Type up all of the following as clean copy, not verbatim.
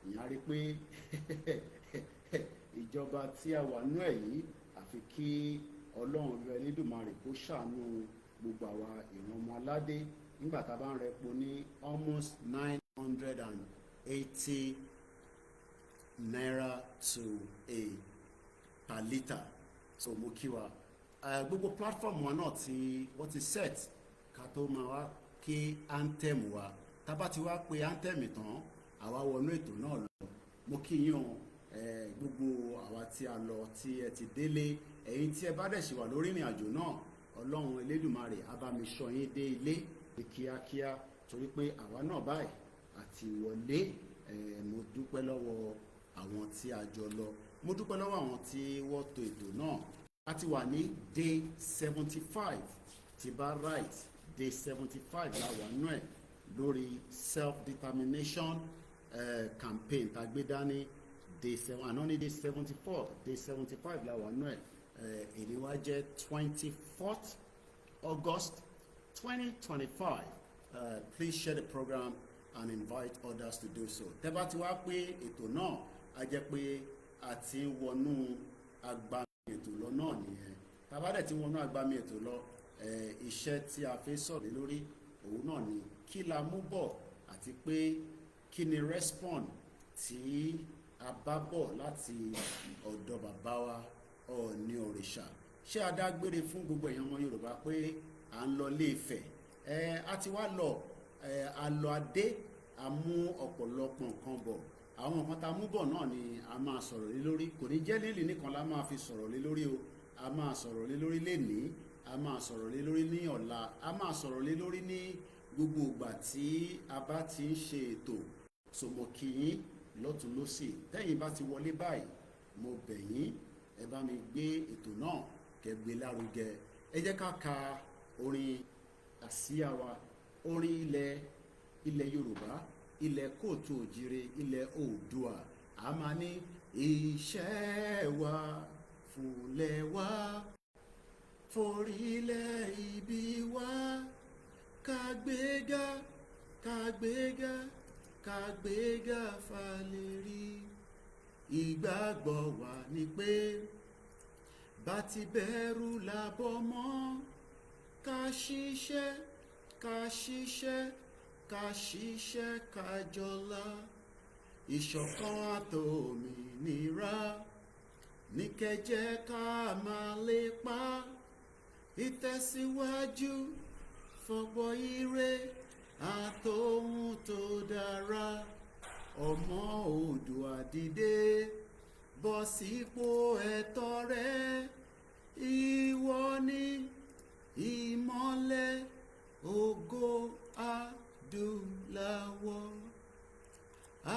ìyẹn á rí pé ìjọba tí a wà nú ẹ̀ yìí àfi kí ọlọ́run ọba Elédùmarè kó ṣàánú gbogbo àwa ìran ọmọ aládé nígbà tá a bá ń rẹpo ní almost 980 naira to a per litre. So mo kí wa gbogbo platform wa náà tí wọ́n ti set ká tó máa wá kí anthem wa tá bá ti wá pé anthem tán àwa wọnú ètò náà lọ. Mo kí yín o gbogbo àwa tí a lọ tí ẹ ti délé, ẹ̀yin tí ẹ bá dẹ̀ ṣì wà lórí ìrìn àjò náà ọlọ́run Elédùmarè á bá mi ṣọ́ yín dé ilé ní kíákíá torí pé àwa náà báyìí àti wọlé. Mo dúpẹ́ lọ́wọ́ àwọn tí a jọ lọ, mo dúpẹ́ lọ́wọ́ àwọn tí wọ́n tò ètò náà. A ti wà ní day 75 tí bá right day 75 la wà nú ẹ̀ lórí self-determination campaign tá gbé dání day 7 and only day 74 day 75 la wà nú ẹ̀. Èyí wá jẹ́ 24th August 2025. Please share the program and invite others to do so. Tẹ́ bá ti wá pé ètò náà a jẹ́ pé a ti ń wọnú agbami ètò lọ náà nìyẹn. Tá bá dẹ̀ ti wọnú agbami ètò lọ, iṣẹ́ tí a fẹ́ sọ̀rọ̀ lórí òun náà ni kí la mú bọ̀ àti pé kí ni respond tí a bá bọ̀ láti ọ̀dọ̀ bàbá wa Ọọ̀ni òrìṣà. Ṣé a dágbére fún gbogbo èèyàn ọmọ Yorùbá pé à ń lọ Ilé Ifẹ̀? A ti wá lọ àlọ́ adé, a mú ọ̀pọ̀lọpọ̀ nǹkan bọ̀. Àwọn nǹkan tá a mú bọ̀ náà ni a máa sọ̀rọ̀ lé lórí. Kò ní jẹ́ lílì nìkan la máa fi sọ̀rọ̀ lé lórí o. A máa sọ̀rọ̀ lé lórí lénìí, a máa sọ̀rọ̀ lé lórí ní ọ̀la, a máa sọ̀rọ̀ lé lórí ní gbogbo ìgbà tí a bá ti ń ṣe ètò. So mo kí yín lọ́tùn lósì. Tẹ́yin bá ti wọlé báyìí, mo bẹ̀ yín ẹ bá mi gbé ètò náà kẹ́ gbé lárugẹ. Ẹ jẹ́ ká ka orin àsíá wa, orin ilẹ̀ Yorùbá, ilẹ̀ kóòtù òjìrè, ilẹ̀ Oòduà. A máa ní iṣẹ́ wa fúnlẹ̀ wa forílẹ̀ ibi wa kàgbéga kàgbéga kàgbéga fàlérí. Ìgbàgbọ́ wa ni pé bá ti bẹ̀rù làbọ̀ mọ́ ká ṣiṣẹ́ ká ṣiṣẹ́ ká ṣiṣẹ́ ká jọlá. Ìṣọ̀kan àtòmìnira ní kẹ́jẹ́ ká máa lépa. Ìtẹ̀síwájú fọ̀pọ̀ ire àtòhun tó dára. Ọmọ Oòduà dìde bọ́ sípò ẹ̀tọ́ rẹ. Ìwọ ni ìmọ́lẹ̀ ògo adúláwọ̀.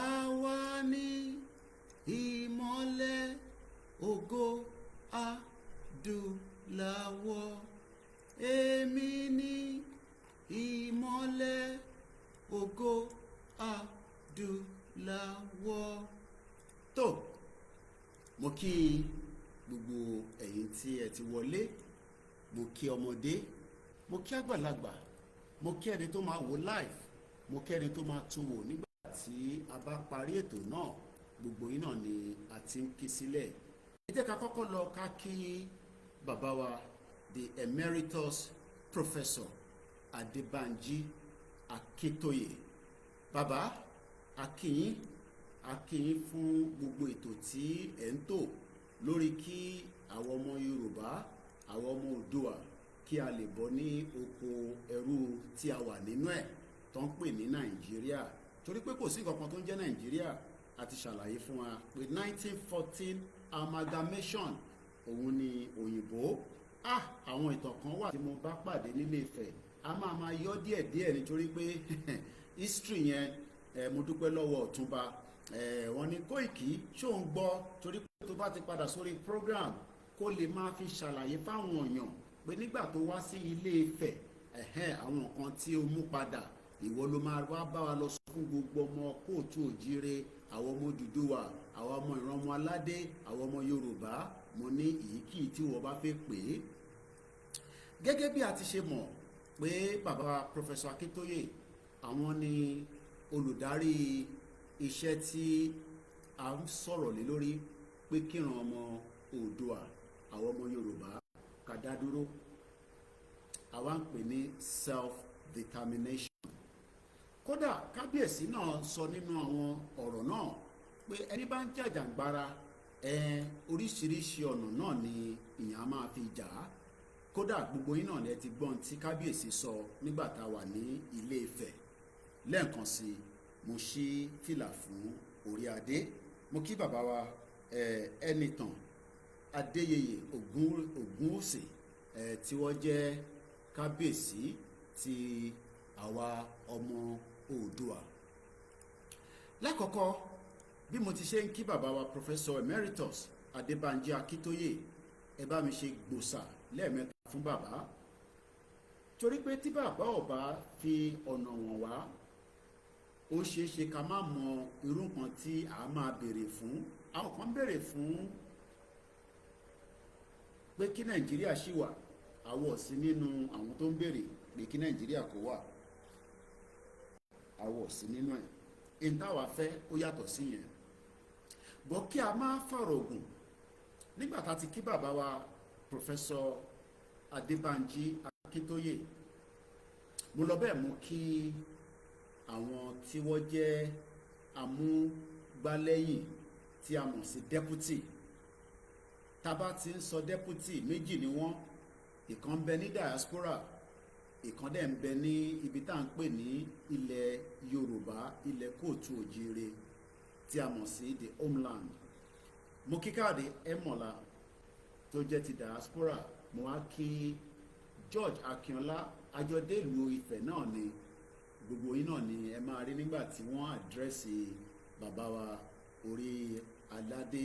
Àwa ni ìmọ́lẹ̀ ògo adúláwọ̀. Èmi ni ìmọ́lẹ̀ ògo adúláwọ̀. Tó, mo kí gbogbo ẹ̀yin tí ẹ ti wọlé, mo kí ọmọdé, mo kí àgbàlagbà, mo kí ẹni tó máa wò live, mo kí ẹni tó máa tún wò nígbà tí a bá parí ètò náà. Gbogbo yín náà ni a ti ń kí sílẹ̀. Ẹ jẹ́ ká kọ́kọ́ lọ ká kí bàbá wa the emeritus professor Adébánjí Akíntóyè. Bàbá a kí yín fún gbogbo ètò tí ẹ̀ ń tò lórí kí àwọn ọmọ Yorùbá, àwọn ọmọ Oòduà kí a lè bọ́ ní oko ẹrú tí a wà nínú ẹ̀ tó ń pè ní Nàìjíríà. Torí pé kò sí nǹkan tó ń jẹ́ Nàìjíríà. A ti ṣàlàyé fún wa pé 1914 amalgamation òun ni òyìnbó. Àwọn ìtàn kan wà tí mo bá pàdé nílé Ifẹ̀ a máa yọ díẹ̀díẹ̀ nítorí pé history yẹn mo dúpẹ́ lọ́wọ́ Ọ̀túnba. Wọ́n ní Kóìkì ṣó ń gbọ́ torí pé tó bá ti padà sórí program kó lè máa fi ṣàlàyé fáwọn èèyàn pé nígbà tó wá sí Ilé Ifẹ̀ àwọn nǹkan tí ó mú padà ìwọ ló máa wá bá wa lọ sọ fún gbogbo ọmọ kóòtù òjìrè, àwọn ọmọ Odùduwà, àwọn ọmọ ìran ọmọ aládé, àwọn ọmọ Yorùbá. Mo ní èyíkéyìí tí wọ́n bá fẹ́ pè é. Gẹ́gẹ́ bí a ti ṣe mọ̀ pé bàbá Professor Akíntóyè àwọn ni olùdarí iṣẹ́ tí a ń sọ̀rọ̀ lé lórí pé kíran ọmọ Oòduà àwọn ọmọ Yorùbá ká dá dúró àwa ń pè ní self determination. Kódà kábíyèsí náà sọ nínú àwọn ọ̀rọ̀ náà pé ẹni bá ń jàjàǹgbara oríṣiríṣi ọ̀nà náà ni ìyàn máa fi jà á. Kódà gbogbo yín náà lẹ ti gbọ́n tí kábíyèsí sọ nígbà tá a wà ní Ilé Ifẹ̀. Lẹ́ẹ̀kan sí mo ṣí fìlà fún orí adé, mo kí bàbá wa Ẹnìtàn Adéyẹyè Ògúnwùsì tí wọ́n jẹ́ kábíyèsí ti àwa ọmọ Oòduà. Lákọ̀ọ́kọ́ bí mo ti ṣe ń kí bàbá wa Professor Emeritus Adébánjí Akíntóyè, ẹ bá mi ṣe gbòòsà lẹ́ẹ̀mẹ́ta fún bàbá, torí pé tí bàbá ò bá fi ọ̀nà wọ̀n wá ó ṣeé ṣe ká má mọ irú nǹkan tí a máa béèrè fún. Àwọn kan béèrè fún pé kí Nàìjíríà ṣì wà, àwọ̀ sí nínú àwọn tó ń béèrè pé kí Nàìjíríà kó wà, àwọ̀ sí nínú ẹ̀. Èyí táwa fẹ́ ó yàtọ̀ sí yẹn. Bọ́ kí a máa fọ̀rọ̀ ògùn, nígbà tá a ti kí bàbá wa Professor Adébánjí Akíntóyè, mo lọ bẹ́ẹ̀ mú kí àwọn tí wọ́n jẹ́ amúgbálẹ́yìn tí a mọ̀ sí deputy. Tá bá ti ń sọ deputy méjì ni wọ́n, ìkan ń bẹ ní diaspora, ìkan dẹ̀ ń bẹ ní ibi tá à ń pè ní ilẹ̀ Yorùbá, ilẹ̀ kóòtù òjíire tí a mọ̀ sí the homeland. Mo kí Káàdé Ẹ̀mọ̀lá tó jẹ́ ti diaspora, mo wá kí George Akínọlá, àjọdé ìlú Ifẹ̀ náà ni, gbogbo yín náà ni ẹ máa rí nígbà tí wọ́n àdírẹ́sì bàbá wa orí aládé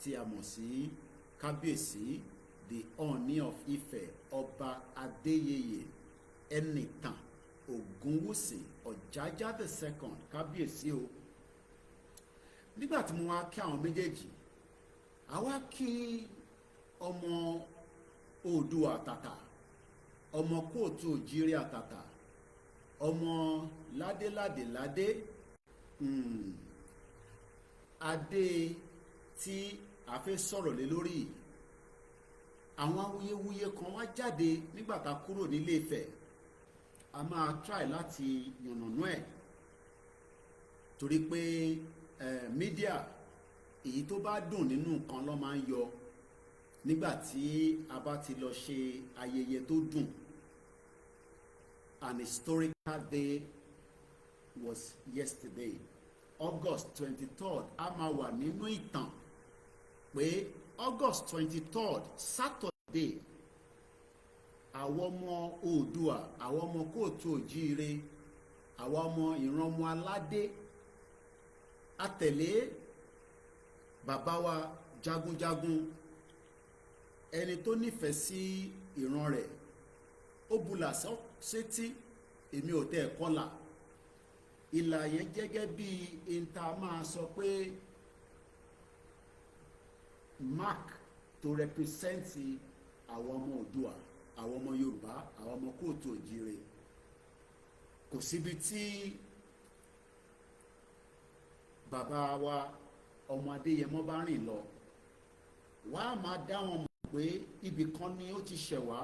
tí a mọ̀ sí kábíyèsí the Ooni of Ifẹ̀ ọba Adéyẹyè Ẹnìtàn Ògúnwùsì Ọ̀jájá the second, kábíyèsí o. Nígbà tí mo wá kí àwọn méjèèjì, àwa kí ọmọ Oòduà àtàtà, ọmọ kóòtù òjíire àtàtà, ọmọ ládéládéládé, adé tí a fẹ́ sọ̀rọ̀ lé lórí. Àwọn awuyewuye kan wá jáde nígbà tá a kúrò nílé Ifẹ̀, a máa try láti yànnàná ẹ̀ torí pé mídíà èyí tó bá dùn nínú nǹkan ló máa ń yọ nígbà tí a bá ti lọ ṣe ayẹyẹ tó dùn. An historical day was yesterday, August 23rd. A máa wà nínú ìtàn pé August 23rd, Saturday, àwọn ọmọ Oòduà, àwọn ọmọ kóòtù òjíire, àwọn ọmọ ìran ọmọ aládé àtẹ̀lé bàbá wa jagunjagun, ẹni tó nífẹ̀ẹ́ sí ìran rẹ̀, ó bulà sétí, èmi ò tẹ́ ẹ̀ kọ́là. Ìlà yẹn gẹ́gẹ́ bí ìta máa sọ pé mark to represent àwọn ọmọ Oòduà, àwọn ọmọ Yorùbá, àwọn ọmọ kóòtù òjíire. Kò síbi tí bàbá wa ọmọ Adéyẹmọ bá rìn lọ, wá máa dá wọn mọ̀ pé ibì kan ni ó ti ṣẹ̀ wá,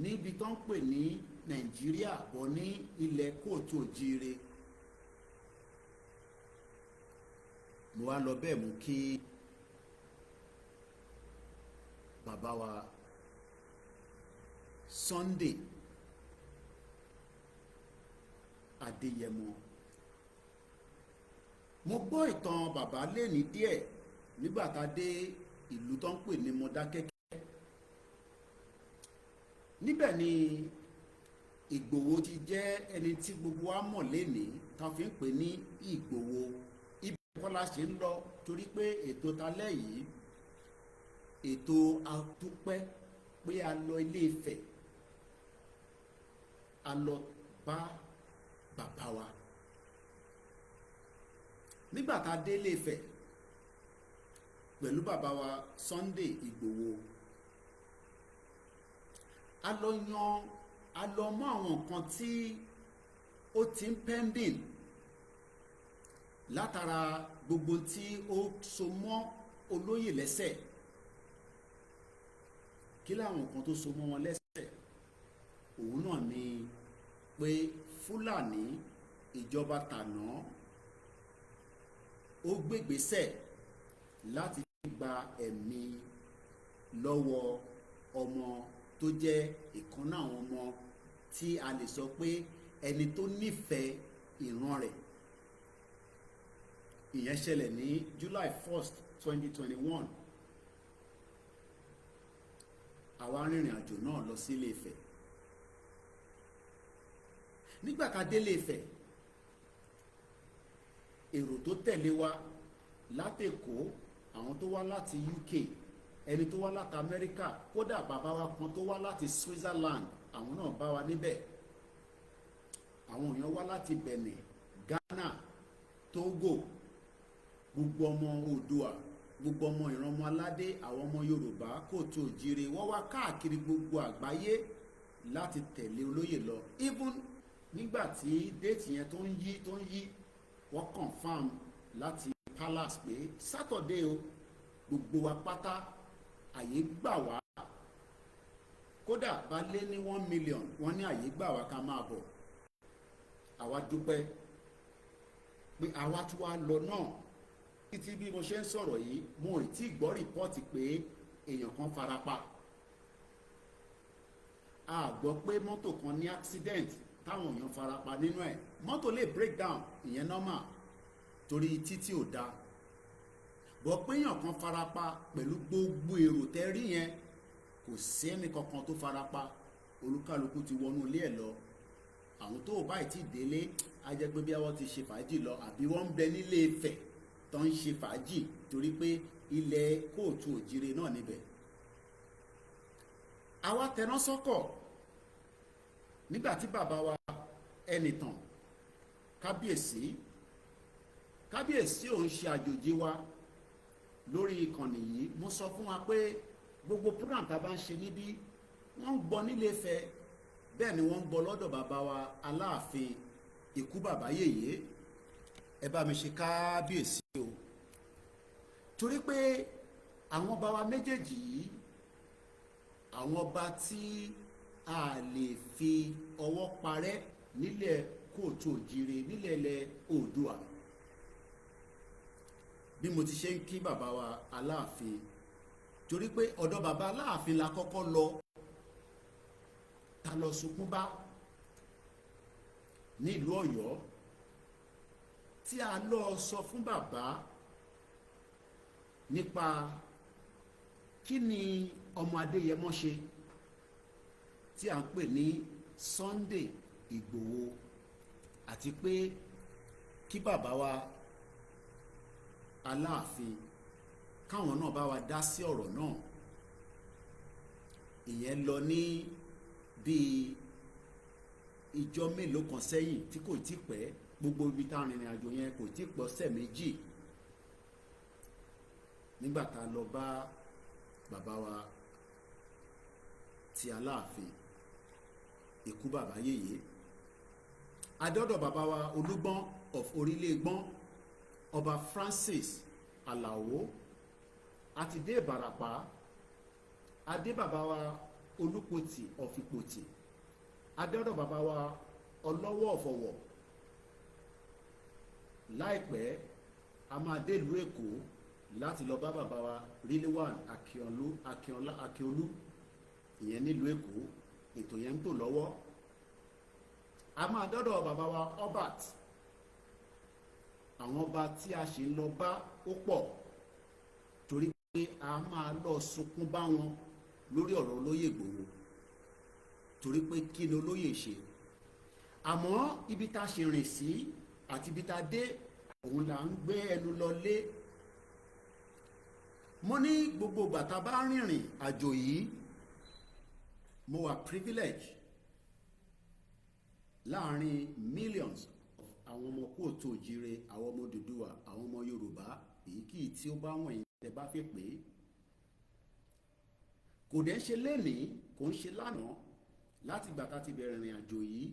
níbi tó ń pè ní Nàìjíríà, bọ̀ ní ilẹ̀ kóòtù òjíire. Mo wá lọ bẹ́ẹ̀ mú kí bàbá wa Sunday Adéyẹmọ. Mo gbọ́ ìtàn bàbá lẹ́ni díẹ̀ nígbà tá a dé ìlú tó ń pè ní Mọdákẹ́kẹ́. Níbẹ̀ ni Ìgbòho ti jẹ́ ẹni tí gbogbo wa mọ̀ lẹ́ni, tá fi ń pè ní Ìgbòho. Ibẹ̀ kọ́ la ṣe ń lọ torí pé ètò talẹ́ yìí, ètò àdúpẹ́ pé a lọ Ilé Ifẹ̀, a lọ bá bàbá wa. Nígbà tá a dé Ilé Ifẹ̀ pẹ̀lú bàbá wa Sunday Ìgbòho, a lọ mọ àwọn nǹkan tí ó ti ń pending látara gbogbo tí ó so mọ́ olóyè lẹ́sẹ̀. Kí láwọn nǹkan tó so mọ́ wọn lẹ́sẹ̀? Òun náà ni pé Fúlàní ìjọba tàná ó gbégbésẹ̀ láti gba ẹ̀mí lọ́wọ́ ọmọ tó jẹ́ ìkan náà àwọn ọmọ tí a lè sọ pé ẹni tó nífẹ̀ẹ́ ìran rẹ̀. Ìyẹn ṣẹlẹ̀ ní July 1st 2021. Àwa rìnrìn àjò náà lọ sí Ilé Ifẹ̀. Nígbà ká dé Ilé Ifẹ̀, èrò tó tẹ̀lé wa látèkó, àwọn tó wá láti UK, ẹni tó wá láti Amẹ́ríkà, kódà bàbá wa kan tó wá láti Switzerland, àwọn náà bá wa níbẹ̀. Àwọn èèyàn wá láti Benin, Ghana, Togo, gbogbo ọmọ Oòduà, gbogbo ọmọ ìrànmọ́ aládé, àwọn ọmọ Yorùbá kóòtù òjìrè, wọ́n wá káàkiri gbogbo àgbáyé láti tẹ̀lé olóyè lọ. Even nígbà tí déètì yẹn tó ń yí wọ́n confam láti palace pé Saturday o, gbogbo wa pátá àyè gbà wá. Kódà bá lé ní 1 million wọ́n ní àyè gbà wá ká máa bọ̀. Àwa dúpẹ́ pé àwa tí wàá lọ náà. Títí bí mo ṣe ń sọ̀rọ̀ yìí, mo ì tí gbọ́ rìpọ́ọ̀tì pé èèyàn kan farapa. A gbọ́ pé mọ́tò kan ní accident táwọn èèyàn farapa nínú ẹ̀. Mọ́tò lè break down, ìyẹn normal torí títí ò dáa. Bọ̀ pé èèyàn kan farapa pẹ̀lú gbogbo èrò tẹ́ rí yẹn, kò sí ẹnì kankan tó farapa. Olúkálùkù ti wọnú ilé ẹ̀ lọ. Àwọn tó ò báyìí tí délé á jẹ́ pé bí wọ́n ti ṣe fàájì lọ, àbí wọ́n ń bẹ nílé Ifẹ̀ tó ń ṣe fàájì torí pé ilẹ̀ kóòtù òjìrè náà níbẹ̀. Àwa tẹná sọ́kọ̀ nígbà tí bàbá wa Ẹnìtàn kábíyèsí òun ṣe àjòjì wa lórí ìkànnì yìí. Mo sọ fún wa pé gbogbo program tá a bá ń ṣe níbí wọ́n ń gbọ́ nílé Ifẹ̀, bẹ́ẹ̀ ni wọ́n ń gbọ́ lọ́dọ̀ bàbá wa Aláàfin ikú bàbá yèyé. Ẹ bá mi ṣe kábíyèsí o, torí pé àwọn ọba wa méjèèjì yìí, àwọn ọba tí a lè fi ọwọ́ parẹ́ nílẹ̀ kóòtù òjìrè, nílẹ̀ ilẹ̀ Oòduà. Bí mo ti ṣe ń kí bàbá wa Aláàfin, torí pé ọ̀dọ̀ bàbá Aláàfin la kọ́kọ́ lọ, ta lọ sunkún bá ní ìlú Ọ̀yọ́, tí a lọ sọ fún bàbá nípa kí ni ọmọ Adéyẹmọ ṣe tí a ń pè ní Sunday Igboho, àti pé kí bàbá wa Aláàfin káwọn náà bá wa dá sí ọ̀rọ̀ náà. Ìyẹn lọ ní bíi ìjọ mélòó kan sẹ́yìn tí kò tí pẹ́. Gbogbo ibi tá a rìnrìn àjò yẹn kò tí pọ̀ ọ̀sẹ̀ méjì nígbà tá a lọ bá bàbá wa ti Aláàfin ikú bàbá yèyé. Adọ́dọ̀ bàbá wa Olúgbọ́n of Orílẹ̀-Ègbọ́n, ọba Francis Àlàó, àti dé Ìbàràpá. Adé bàbá wa Olúpòtì of Ìpòtì. Adọ́dọ̀ bàbá wa Ọlọ́wọ́ of Ọ̀wọ̀. Láìpẹ́ a máa dé ìlú Èkó láti lọ bá bàbá wa Rilwan Akíọlú, ìyẹn nílùú Èkó. Ètò yẹn ń tò lọ́wọ́. A máa dọ́dọ̀ bàbá wa Albert. Àwọn ọba tí a ṣe ń lọ bá ó pọ̀, torí pé a máa lọ sunkún bá wọn lórí ọ̀rọ̀ olóyè Ìgbòho, torí pé kí ni olóyè ṣe. Àmọ́ ibi tá a ṣe rìn sí àti ibi tá a dé, òun là ń gbé ẹnu lọ lé. Mo ní gbogbo ìgbà tá a bá rìnrìn àjò yìí, mo wà privilege láàrin millions of àwọn ọmọ kóòtù òjìrè, àwọn ọmọ Odùduwà, àwọn ọmọ Yorùbá, èyíkéyìí tí ó bá wọ̀nyí tẹ́ bá fẹ́ pé. Kò dẹ̀ ṣe lénìí, kò ń ṣe lánàá. Láti ìgbà tá a ti bẹ̀rẹ̀ ìrìn àjò yìí,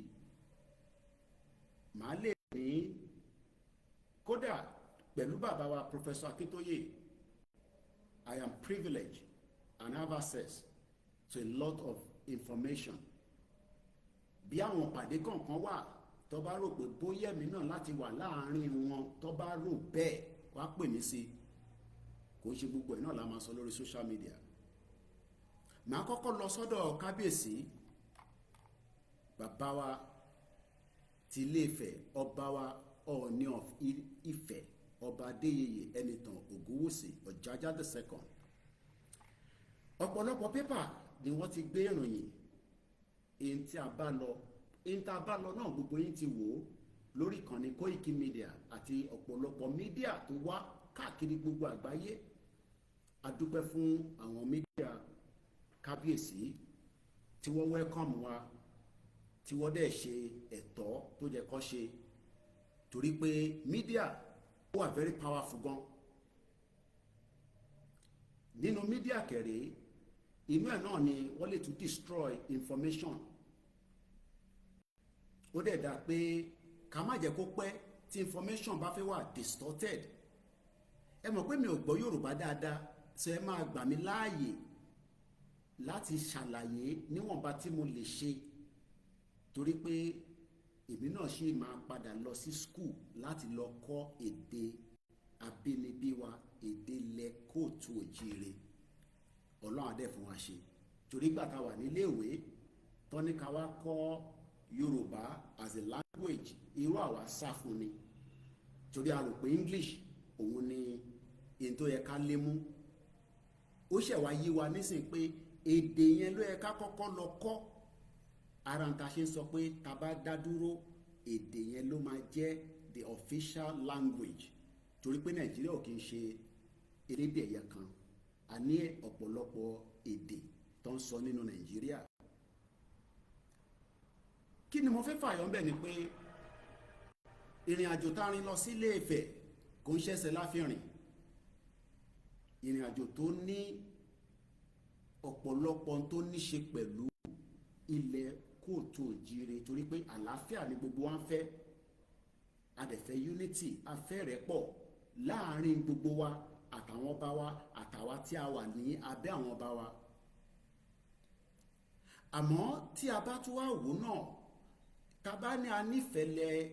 màá lè ní kódà pẹ̀lú bàbá wa Professor Akintoye, I am privileged and have access to a lot of information. Bí àwọn pàdé kọ̀ọ̀kan wà tó bá rò pé bóyá èmi náà láti wà láàárín wọn tó bá rò bẹ́ẹ̀ wá pè mí sí, kò ṣe gbogbo ẹ̀ náà la máa sọ lórí social media. Màá kọ́kọ́ lọ sọ́dọ̀ kábíyèsí bàbá wa ti Ilé-Ifẹ̀, ọba wa Ọọ̀ni of Ifẹ̀, ọba Adéyẹyè Ẹnìtàn Ògúnwùsì Ọ̀jájá the second. Ọ̀pọ̀lọpọ̀ pépà ni wọ́n ti gbé ìròyìn èyí tí a bá lọ náà gbogbo yín ti wò ó lórí ìkànnì KoikiMedia àti ọ̀pọ̀lọpọ̀ mídíà tó wá káàkiri gbogbo àgbáyé. A dúpẹ́ fún àwọn mídíà kábíyèsí tí wọ́n welcome wa, tí wọ́n dẹ̀ ṣe ẹ̀tọ́ tó jẹ́ kó ṣe, torí pé mídíà wà very powerful gan. Nínú mídíà kẹ̀rẹ́ inú ẹ̀ náà ni wọ́n lè tún destroy information. Ó dẹ̀ dá pé ká má jẹ́ kó pẹ́ tí information bá fẹ́ wà distorted. Ẹ mọ̀ pé mi ò gbọ́ Yorùbá dáadáa, so ẹ máa gbà mí láàyè láti ṣàlàyé níwọ̀nba tí mo lè ṣe, torí pé èmi náà ṣì máa padà lọ sí school láti lọ kọ́ èdè abínibí wa, èdè ilẹ̀ kóòtù òjíire. Ọlọ́run á dẹ̀ fún wa ṣe, torí gbà tá wà níléèwé tán ní ká wá kọ́ Yorùbá as a language, irú àwa sá fún ni, torí a rò pé English òun ni èyí tó yẹ ká lé mú. Ó ṣẹ̀ wá yí wa nísìn pé èdè yẹn ló yẹ ká kọ́kọ́ lọ kọ́. Ara ń ta ṣe ń sọ pé tá bá dá dúró èdè yẹn ló máa jẹ́ the official language, torí pé Nàìjíríà ò kì í ṣe elédè ẹ̀yà kan, a ní ọ̀pọ̀lọpọ̀ èdè tó ń sọ nínú Nàìjíríà. Kí ni mo fẹ́ fàyọ ńbẹ̀ ni pé ìrìn àjò tá a rìn lọ sí Ilé-Ifẹ̀ kò ń ṣẹ̀ṣẹ̀ láfìrìn. Ìrìn àjò tó ní ọ̀pọ̀lọpọ̀ tó ní ṣe pẹ̀lú ilẹ̀ kóòtù òjíire, torí pé àlàáfíà ni gbogbo wa ń fẹ́. A dẹ̀ fẹ́ unity, a fẹ́ rẹ́pọ̀ láàárín gbogbo wa àtàwọn ọba wa àtàwa tí a wà ní abẹ́ àwọn ọba wa. Àmọ́ tí a bá tún wá wò náà, tá bá ní a nífẹ̀ẹ́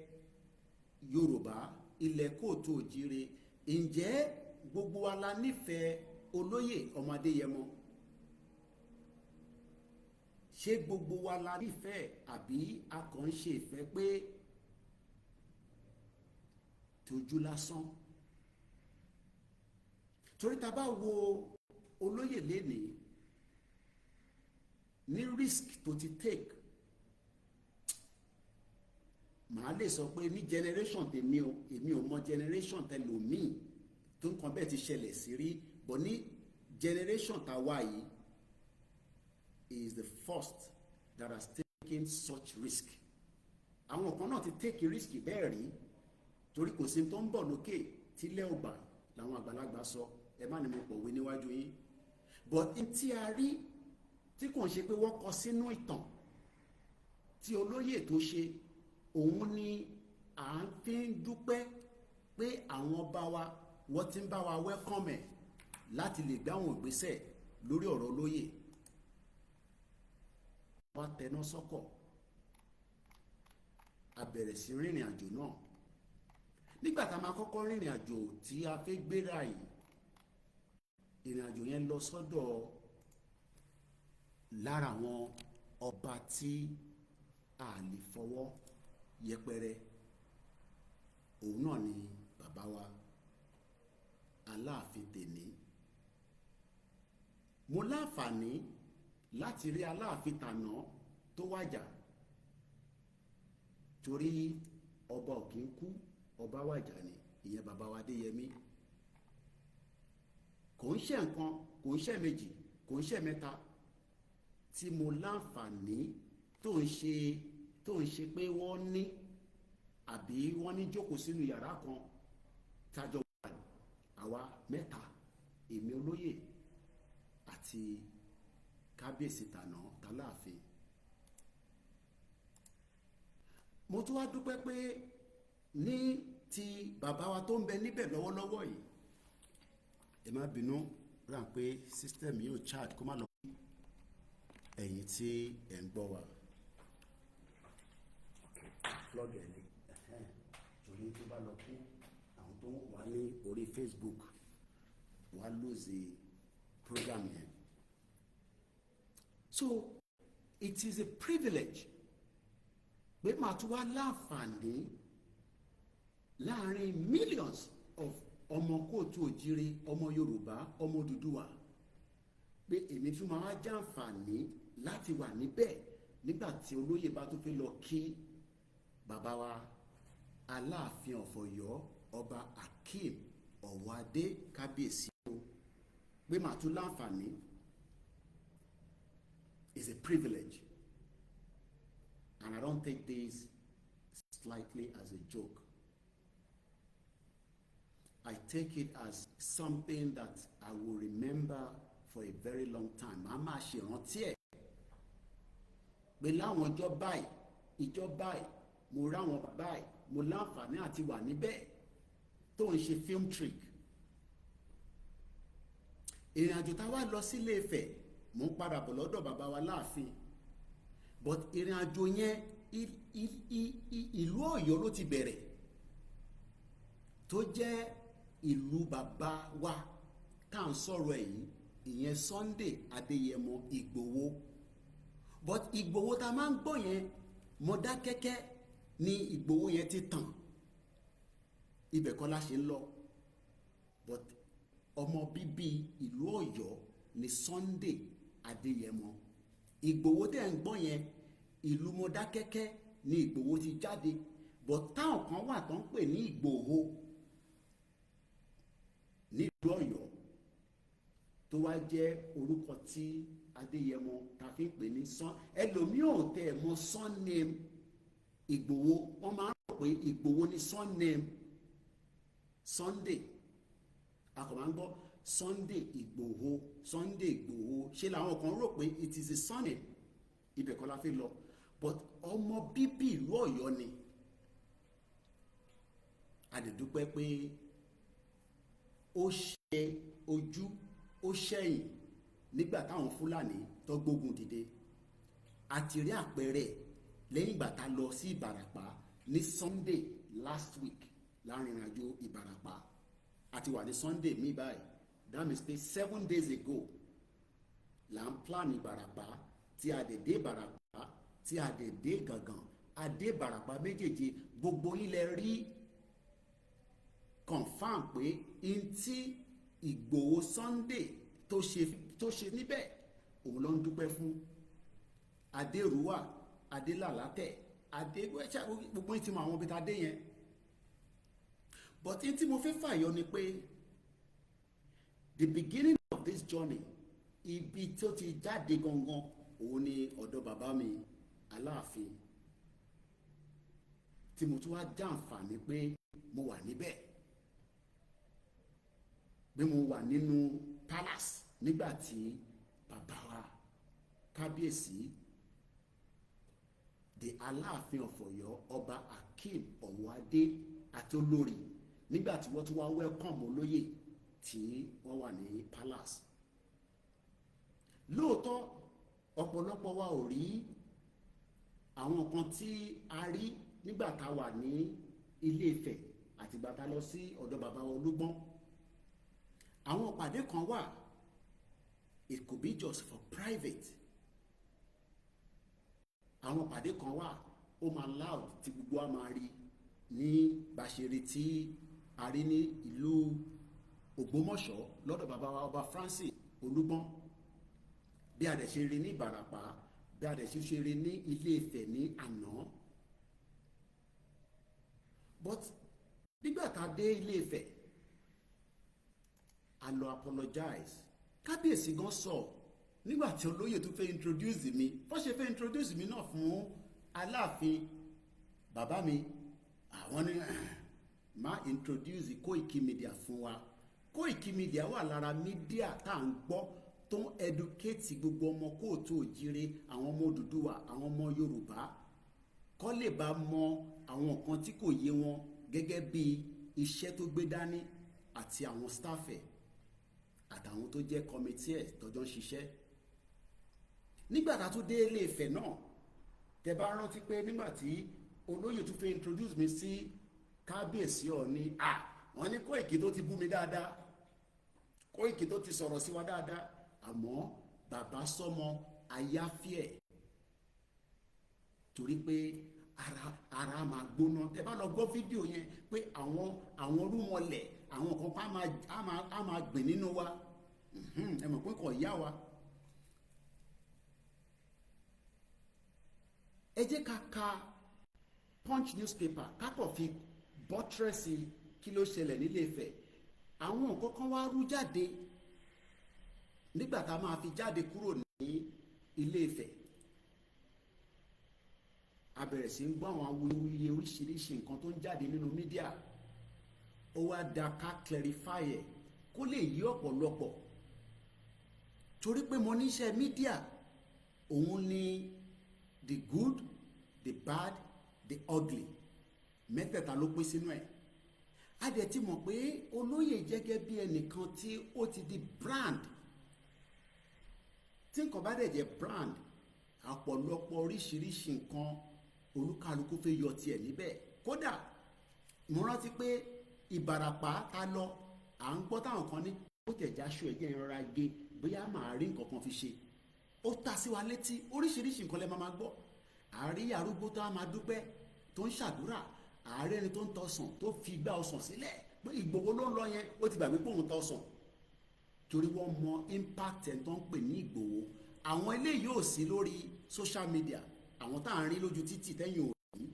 Yorùbá, ilẹ̀ kóòtù òjíire, ǹjẹ́ gbogbo wa la nífẹ̀ẹ́ olóyè ọmọ Adéyẹmọ? Ṣé gbogbo wa la nífẹ̀ẹ́, àbí a kàn ń ṣe ìfẹ́ pé tójú lásán? Torí tá bá wo olóyè lénìí ní risk tó ti take, màá lè sọ pé ní generation tèmi o, èmi ò mọ generation tẹlòmíì tó nǹkan bẹ́ẹ̀ ti ṣẹlẹ̀ sí rí, but ní generation tá wà yìí is the first that has taken such risk. Àwọn kan náà ti take risk bẹ́ẹ̀ rí, torí kò sí tó ń bọ̀ lókè tílẹ̀ ò gbà làwọn àgbàlagbà sọ, ẹ má ní mo pòwe níwájú yín. But n tí a rí tí kò ń ṣe pé wọ́n kọ sínú ìtàn tí olóyè tó ṣe, òun ni à ń fi ń dúpẹ́ pé àwọn ọba wa wọ́n ti ń bá wa welcome ẹ̀ láti lè gbé àwọn ìgbésẹ̀ lórí ọ̀rọ̀ olóyè. Wá tẹná sọ́kọ̀, a bẹ̀rẹ̀ sí rìnrìn àjò náà. Nígbà tá a máa kọ́kọ́ rìnrìn àjò tí a fẹ́ gbéra yìí, ìrìn àjò yẹn lọ sọ́dọ̀ lára àwọn ọba tí a lè fọwọ́ yẹpẹrẹ. Òun náà ni bàbá wa Aláàfin tèní. Mo láǹfààní láti rí Aláàfin tàná tó wàjà, torí ọba ò kí ń kú, ọba wàjà ni, ìyẹn bàbá wa Adéyẹmí. Kò ń ṣe nǹkan, kò ń ṣe méjì, kò ń ṣe mẹ́ta tí mo láǹfààní tó ń ṣe pé wọ́n ní, àbí wọ́n ní jókòó sínú yàrá kan tájọ wà àwa mẹ́ta, èmi olóyè àti kábíyèsí tàná tàláàfin. Mo tún wá dúpẹ́ pé ní tí bàbá wa tó ń bẹ níbẹ̀ lọ́wọ́lọ́wọ́ yìí ẹ má bínú rà pé system yóò charge kó má lọ ẹ̀yin tí ẹ̀ ń gbọ́ wa plug ẹ̀ ní torí tó bá lọ kú àwọn tó wà ní orí Facebook wà lose program yẹn. So it is a privilege pé màá tún wá láǹfààní láàrin millions of ọmọ kóòtù òjìrè ọmọ Yorùbá ọmọ Odùduwà pé èmi tún máa wá jàǹfààní láti wà níbẹ̀ nígbà tí olóyè bá tún fẹ́ lọ kí bàbá wa Aláàfin of Ọ̀yọ́ ọba Akeem Ọ̀wọ́adé kábíyèsí o pé màá tún láǹfààní is a privilege and I don't take this slightly as a joke. I take it as something that I will remember for a very long time. Màá máa ṣe ìrántí ẹ̀ pé láwọn ọjọ́ báyìí ìjọ báyìí mo ráwọn báyìí mo láǹfààní àti wà níbẹ̀ tó ń ṣe film trick. Ìrìn àjò tá a wá lọ sí Ilé Ifẹ̀ mo ń padà bọ̀ lọ́dọ̀ bàbá wa Láàfin but ìrìn àjò yẹn ìlú Ọ̀yọ́ ló ti bẹ̀rẹ̀ tó jẹ́ ìlú bàbá wa tá à ń sọ̀rọ̀ ẹ̀ yìí ìyẹn Sunday Adeyemo Igboho but Igboho tá a máa ń gbọ́ yẹn Mọdákẹ́kẹ́ ni Igboho yẹn ti tàn ibẹ̀ kọ́ la ṣe ń lọ but ọmọ bíbí ìlú Ọ̀yọ́ ni Sunday Adeyemo Igboho tẹ́ ń gbọ́ yẹn ìlú Mọdákẹ́kẹ́ ni Igboho ti jáde but táwọn kan wà tó ń pè ní Igboho nílùú Ọ̀yọ́ tó wá jẹ́ orúkọ tí Adéyẹmọ ta fi ń pè ní ẹlòmíì ò tẹ̀ mọ̀ surname Ìgbòho wọ́n máa ń rò pé Ìgbòho ní surname Sunday akọ̀mọ̀ ń gbọ́ Sunday Ìgbòho Sunday Ìgbòho ṣe làwọn kan rò pé it is a surname ibẹ̀ kọ́ la fi lọ but ọmọ bíbí ìlú Ọ̀yọ́ ni àdìdúpẹ́ pé ó ṣe ojú ó ṣẹ̀yìn nígbà táwọn Fúlàní tó gbógun dìde àti rí àpẹẹrẹ lẹ́yìn ìgbà tá a lọ sí Ìbàràpá ní Sunday last week láàrin àjò Ìbàràpá àti wà ní Sunday mi báyìí that means pé 7 days ago là ń plan Ìbàràpá tí a dé Ìbàràpá tí a dé Gàngàn a dé Ìbàràpá méjèèjì gbogbo ilẹ̀ rí confam pé n tí Ìgbòho Sunday tó ṣe níbẹ̀ òun ló ń dúpẹ́ fún Adérúwà Adélàlátẹ̀ Adéwẹ́ṣà gbogbo yín ti mọ àwọn ibi tá a dé yẹn but n tí mo fẹ́ fàyọ ni pé the beginning of this journey ibi tó ti jáde gangan òun ni ọ̀dọ̀ bàbá mi Aláàfin tí mo tún wá jàǹfààní pé mo wà níbẹ̀ bí mo wà nínú palace nígbà tí bàbá wa kábíyèsí the Aláàfin of Ọ̀yọ́ ọba Akeem Ọ̀wọ́adé àti olórí nígbà tí wọ́n tún wá welcome olóyè tí wọ́n wà ní palace. Lóòótọ́ ọ̀pọ̀lọpọ̀ wa ò rí àwọn kan tí a rí nígbà tá a wà ní Ilé Ifẹ̀ àtìgbà tá a lọ sí ọ̀dọ̀ bàbá wa Olúgbọ́n. Àwọn ìpàdé kan wà it could be just for private. Àwọn ìpàdé kan wà ó máa loud tí gbogbo wa máa rí ní bàṣẹ̀rẹ̀ tí a rí ní ìlú Ògbómọ̀ṣọ́ lọ́dọ̀ bàbá wa ọba Francis Olúgbọ́n bí a dẹ̀ ṣe rí ní Ìbàràpá bí a dẹ̀ ṣe rí ní Ilé Ifẹ̀ ní àná. But nígbà tá a dé Ilé Ifẹ̀ a lọ apologize kábíyèsí gan sọ nígbà tí olóyè tó fẹ́ introduce mi bó ṣe fẹ́ introduce mi náà fún Aláàfin bàbá mi àwọn ní má introduce KoikiMedia fún wa KoikiMedia wà lára mídíà tá à ń gbọ́ tó ń educate gbogbo ọmọ kóòtù òjìrè àwọn ọmọ Odùduwà àwọn ọmọ Yorùbá kó lè bá mọ àwọn nǹkan tí kò yé wọn gẹ́gẹ́ bí iṣẹ́ tó gbé dání àti àwọn staff ẹ̀ àtàwọn tó jẹ́ kọmitì ẹ̀ tọ́jọ́ ń ṣiṣẹ́. Nígbà tá a tún dé Ilé Ifẹ̀ náà, tẹ bá rántí pé nígbà tí olóyè tún fẹ́ introduce mi sí kábíyèsí Ọọ̀ni, wọ́n ní Kóìkì tó ti bú mi dáadáa, Kóìkì tó ti sọ̀rọ̀ sí wa dáadáa, àmọ́ bàbá sọmọ ayáfíẹ̀ torí pé ara máa gbóná. Ẹ bá lọ gbọ́ fídíò yẹn pé àwọn rúmọlẹ̀ àwọn kan á máa gbìn nínú wa, ẹ mọ̀ pé kò yá wa. Ẹ jẹ́ ká ka Punch newspaper kákọ̀ fi bọ́tírẹ́sì kí ló ṣẹlẹ̀ nílé Ifẹ̀. Àwọn nǹkan kan wá rú jáde nígbà tá a máa fi jáde kúrò ní Ilé Ifẹ̀. A bẹ̀rẹ̀ sí ń gbọ́ àwọn awuyewuye oríṣiríṣi nǹkan tó ń jáde nínú mídíà. Ó wá da ká clarify ẹ̀ kó lè yí ọ̀pọ̀lọpọ̀, torí pé mo níṣẹ́ mídíà òun ni the good, the bad, the ugly, mẹ́tẹ̀ẹ̀ta ló pín sínú ẹ̀. A dẹ̀ ti mọ̀ pé olóyè gẹ́gẹ́ bí ẹnìkan tí ó ti di brand. Tí nǹkan bá dẹ̀ jẹ́ brand, ọ̀pọ̀lọpọ̀ oríṣiríṣi nǹkan olúkálukú fẹ́ yọ tiẹ̀ níbẹ̀. Kódà mo rántí pé Ìbàràpá ta lọ, à ń gbọ́ táwọn kan ní ó tẹ̀jáṣọ ẹ̀jẹ̀ ìrora ge bóyá màá rí nǹkan kan fi ṣe. Ó ta sí wa létí oríṣiríṣi nǹkan lẹ́ máa gbọ́. Àárí arúgbó tó á máa dúpẹ́ tó ń ṣàdúrà, ààrẹ ni tó ń tọsàn tó fi igbá ọsàn sílẹ̀ pé Ìgbòho ló ń lọ yẹn, ó ti gbàgbé pé òun tọsàn torí wọ́n mọ impact ẹ̀ tó ń pè ní Ìgbòho. Àwọn eléyìí ò sí lórí social media, àwọn tá à ń rí lójú títì tẹ́yìn ò rí,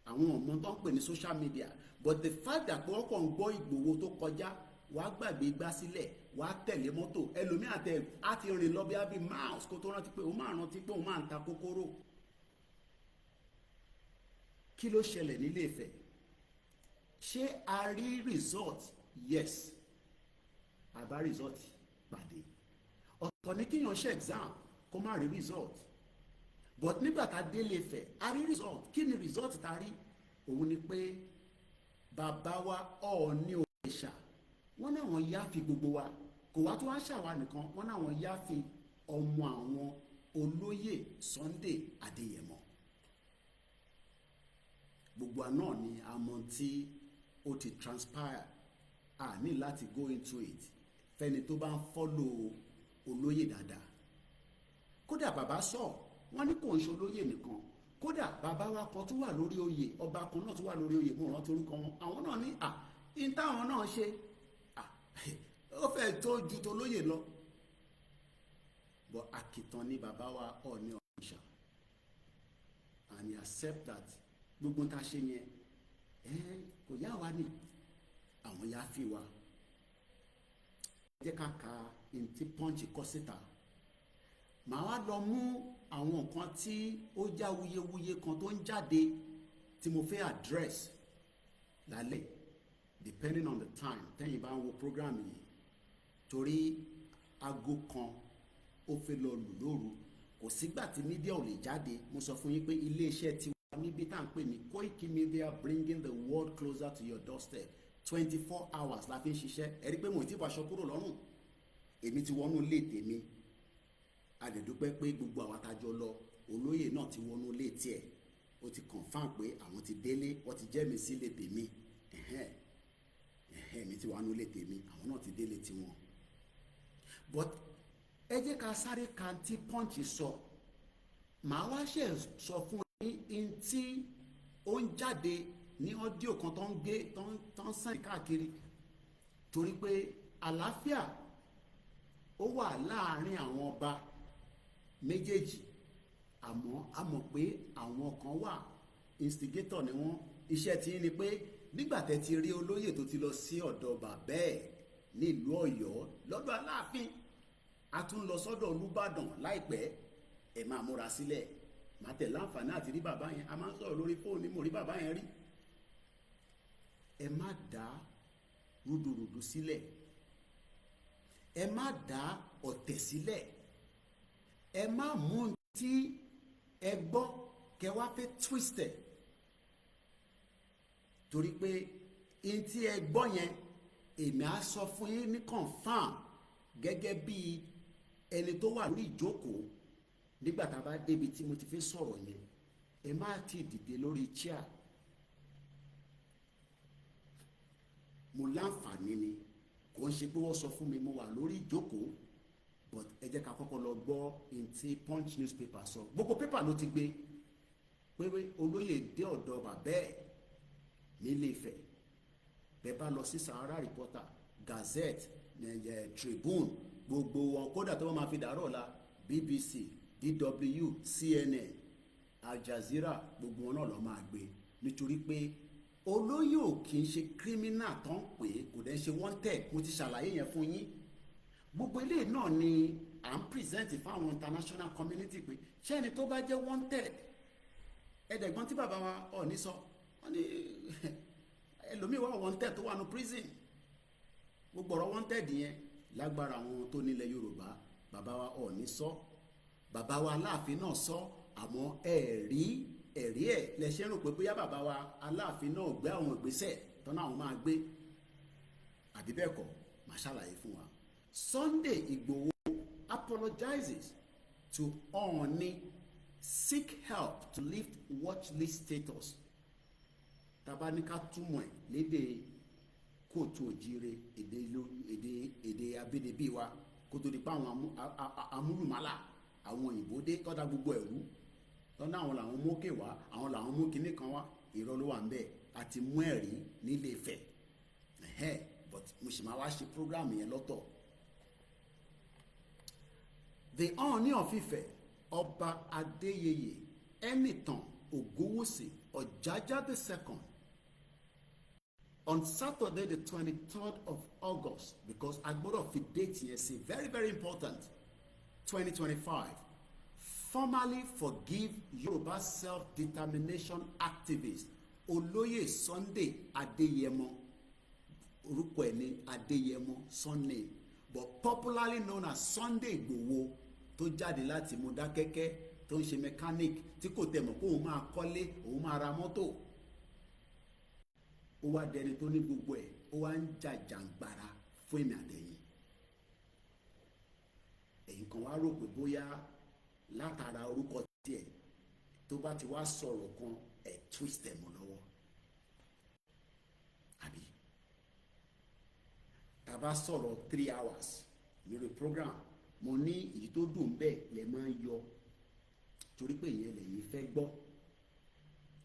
àwọn ọmọ tó ń pè ní social media, but the fact that pé wọ́n kàn ń gbọ́ Ìgbòho tó kọjá, wàá gbàgbé igbá sílẹ̀, wàá tẹ̀lé mọ́tò, ẹlòmíà á ti rìn lọ bí i miles kó tó rántí pé òun máa ń ta kókóró. Kí ló ṣẹlẹ̀ nílé Ifẹ̀? Ṣé a rí result? Yes, a bá result pàdé. Ọ̀tọ̀ ní kíyàn ṣe exam kó má rí result, but nígbà tá a délé Ifẹ̀ a rí result. Kí ni result tá a rí? Òun ni pé bàbá wa Ọọ̀ni Òòṣà wọ́n náà wọ́n yáfi gbogbo wa, kò wá tó wá ṣàwa nìkan, wọ́n náà wọ́n yáfi ọmọ àwọn olóyè Sunday Adeyemo. Gbogbo àná ni àmọ́ tí ó ti transpire, a ní láti go into it fẹ́ni tó bá ń follow olóyè dáadáa. Kódà bàbá sọ wọ́n ní kò ń ṣe olóyè nìkan, kódà bàbá wa kan tó wà lórí oyè, ọba kan náà tó wà lórí oyè, mo rántí orúkọ wọn, àwọn náà ní in táwọn náà ṣe ó fẹ́ tó ju tolóyè lọ. But àkìtàn ni bàbá wa Ọọ̀ni Òòṣà, and he accept that gbogbo ta ṣe yẹn kò yá wa ni, àwọn yá fi wa. Jẹ́ ká ka ntí Punch kọ síta. Màá wá lọ mú àwọn nǹkan tí ó já wuyewuye kan tó ń jáde tí mo fẹ́ address lálẹ́, depending on the time tẹ́yìn bá ń wo program yìí, torí aago kan ó fẹ́ lọ lù lóru. Kò sígbà tí mídíà ò lè jáde. Mo sọ fún yín pé iléeṣẹ́ ti níbi tá à ń pè ní KoikiMedia, bringing the world closer to your doorstep. 24 hours la fi ń ṣiṣẹ́. Ẹ rí pé mo ti bàṣọ kúrò lọ́rùn, èmi ti wọnú ilé tèmi. A lè dúpẹ́ pé gbogbo àwọn atajọ lọ, olóyè náà ti wọnú ilé tiẹ̀, ó ti confirm pé àwọn ti délé, wọ́n ti jẹ́ mi sílé tèmi. Mi ti wọnú ilé tèmi, àwọn náà ti délé tiwọn. But ẹ jẹ́ ká sáré kan tí Punch sọ. Màá wá ṣe sọ fún in tí ó ń jáde ní ọ́díò kan tó ń gbé tó ń sàn káàkiri, torí pé àlàáfíà ó wà láàrin àwọn ọba méjèèjì, àmọ́ a mọ̀ pé àwọn kan wà instigator ni wọ́n. Iṣẹ́ tí ni pé nígbà tẹ́ ti rí olóyè tó ti lọ sí ọ̀dọ̀ bàbá ẹ̀ nílùú Ọ̀yọ́ lọ́dọ̀ Aláàfin, a tún lọ sọ́dọ̀ Olúbàdàn láìpẹ́, ẹ máa múra sílẹ̀. Màá tẹ̀ láǹfààní àti rí bàbá yẹn, a máa ń sọ̀rọ̀ lórí fóònù, mo rí bàbá yẹn rí. Ẹ má dá rúdurùdu sílẹ̀, ẹ má dá ọ̀tẹ̀ sílẹ̀, ẹ má mú tí ẹ gbọ́ kẹ wá fẹ́ twist ẹ̀. torí pé in tí ẹ gbọ́ yẹn èmi á sọ fún yín ní confam gẹ́gẹ́ bí ẹni tó wà lórí ìjókòó nígbà tá a bá débi tí mo ti fi sọ̀rọ̀ yẹn ẹ má ti dìde lórí chair mo láǹfààní ni kò ń ṣe pé wọ́n sọ fún mi mo wà lórí ìjókòó but ẹ jẹ́ ká kọ́kọ́ lọ gbọ́ ntí punch newspaper sọ gbogbo pépà ló ti gbé pé olóyè dé ọ̀dọ̀ bàbá ẹ̀ nílé Ifẹ̀ bẹ́ẹ̀ bá lọ sí Sahara Reporter Gazette Tribune gbogbo wọn kódà tó wọ́n máa fi dàárọ̀ la BBC DW CNN Al Jazeera gbogbo wọn náà lọ máa gbé nítorí pé olóyè ò kì í ṣe criminal tó ń pè é kò dẹ̀ ṣe wanted mo ti ṣàlàyé yẹn fún yín gbogbo ilé náà ni à ń present fáwọn international community pé ṣé ẹni tó bá jẹ́ wanted ẹ̀ẹ́dẹ̀gbọ́n tí bàbá wa Ọọ̀ni sọ wọ́n ní ẹlòmíì wà wanted tó wà ní prison gbogbo ọ̀rọ̀ wanted yẹn lágbára àwọn tó nílẹ̀ Yorùbá bàbá wa Ọọ̀ni sọ bàbá wa Aláàfin náà sọ àmọ́ ẹ̀rí ẹ̀ lẹ́sẹ̀ rò pé bóyá bàbá wa Aláàfin náà gbé àwọn ìgbésẹ̀ tọ́nà àwọn máa gbé àbí bẹ́ẹ̀ kọ́ màá ṣàlàyé fún wa. Sunday Igboho apologizes to Ooni seek help to lift watchlist status tàbá ní ká túmọ̀ ẹ̀ lédè kóòtù òjíire èdè abínibí wa kó tó di pa àwọn amúlùmálà àwọn òyìnbó dé tọ́da gbogbo ẹ̀rú tọ́da àwọn làwọn mókè wá àwọn làwọn mú kinní kan wá irọ́ ló wà ń bẹ̀ àti mú ẹ̀rí nílé Ifẹ̀ but mo sì máa wá ṣe program yẹn lọ́tọ̀. The Ooni of Ife Ọba Adeyeye Ẹnìtàn Ògúnwùsì Ọ̀jájá II on Saturday the 23rd of August because I gbọ́dọ̀ fi date yẹn sí very very important 2025 formally forgive Yoruba self-determination activist Olóyè Sunday Adeyemo orúkọ ẹ̀ ní Adeyemo Sunday but popularly known as Sunday Igboho tó jáde láti Mọdákẹ́kẹ́ tó ń ṣe mechanic tí kò tẹ̀ mọ̀ pé òun máa kọ́lé òun máa ra mọ́tò ó wá dẹni tó ní gbogbo ẹ̀ ó wá ń jàjàǹgbara fún èmi àtẹ̀yìn ẹ̀yin kan wá rò pé bóyá látara orúkọ tiẹ̀ tó bá ti wá sọ̀rọ̀ kan ẹ̀ twist ẹ̀ mọ́ lọ́wọ́ àbí tá a bá sọ̀rọ̀ 3 hours lórí program mo ní èyí tó dùn bẹ́ẹ̀ lè máa ń yọ torí pé ìyẹn lẹ́yìn fẹ́ gbọ́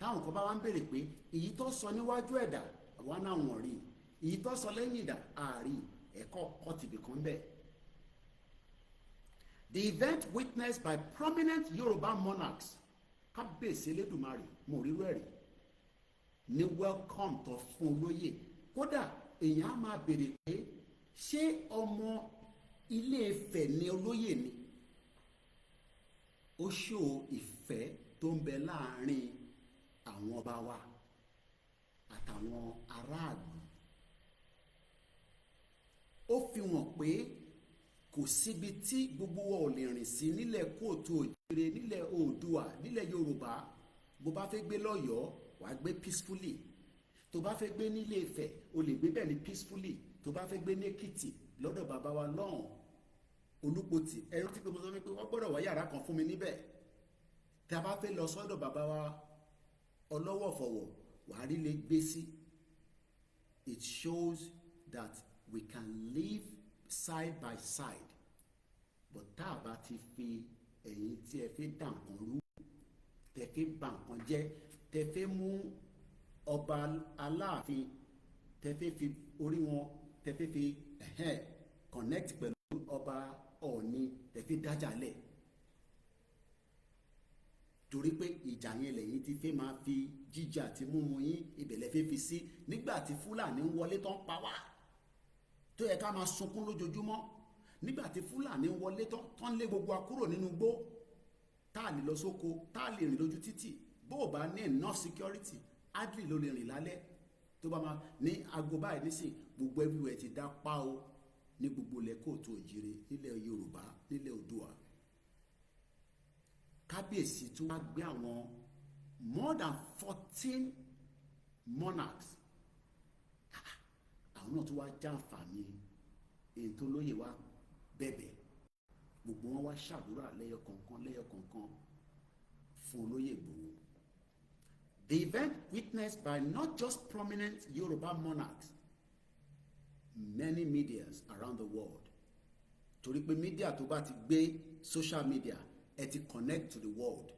táwọn kan bá wá ń béèrè pé èyí tó sọ níwájú ẹ̀dá àwa náà wọ̀n rí èyí tó sọ lẹ́yìn ìdá àárí ẹ̀kọ́ kọ́tìbì kan bẹ́ẹ̀. The event witnessed by prominent Yoruba monarchs kábíyèsí Elédùmarè mo rí rẹ́rìí ní welcome tó fún olóyè kódà èèyàn á máa béèrè pé ṣé ọmọ Ilé Ifẹ̀ ni olóyè ni ó ṣó ìfẹ́ tó ń bẹ láàrin àwọn ọba wa àtàwọn aráàlú ó fi hàn pé kò síbi tí gbogbo wa ò lè rìn sí nílẹ̀ kóòtù òjìire nílẹ̀ Oòduà nílẹ̀ Yorùbá bó bá fẹ́ gbé lọ́yọ̀ọ́ wàá gbé peacefully tó bá fẹ́ gbé nílé Ifẹ̀ o lè gbé bẹ́ẹ̀ ní peacefully tó bá fẹ́ gbé ní Èkìtì lọ́dọ̀ bàbá wa lọ́hùn Olúpotì ẹ̀rọ tí mo sọ pé wọ́n gbọ́dọ̀ wá yàrá kan fún mi níbẹ̀ tí a bá fẹ́ lọ sọ́dọ̀ bàbá wa Ọlọ́wọ̀fọ̀wọ̀ wàá rí lè gbé sí. It shows that we can live side by side but tá a bá ti fi ẹ̀yin tí ẹ fi dà nǹkan rú tẹ fi bà nǹkan jẹ́ tẹ fi mú ọba Aláàfin tẹ fi orí wọn tẹ fi connect pẹ̀lú ọba Ọọ̀ni tẹ fi dájà lẹ̀ torí pé ìjà yẹn lẹ́yìn tí fẹ́ máa fi jíjà àti múmu yín ìbẹ̀lẹ̀ fẹ́ fi sí nígbà tí Fúlàní ń wọlé tán pa wá tó yẹ ká máa sunkún lójoojúmọ́ nígbà tí Fúlàní ń wọlé tán lé gbogbo akúrò nínú igbó tá a lè lọ sóko tá a lè rìn lójú títì bó o bá ní enough security hardly ló lè rìn lálẹ́ tó bá máa ní aago báyìí nísìn gbogbo everywhere ti dá pa o ní gbogbo ilẹ̀ kóòtù òjìire nílẹ̀ Yorùbá nílẹ̀ Oòduà kábíyèsí tó wá gbé àwọn more than 14 monarchs àwọn náà tó wá jàǹfààní èyí tó lóye wá bẹ̀bẹ̀ gbogbo wọn wá ṣàdúrà lẹ́yọ kọ̀ọ̀kan fún olóyè Ìgbòho. The event witnessed by not just prominent Yoruba monarchs, many medias around the world. Torí pé media tó bá ti gbé social media ẹ ti connect to the world.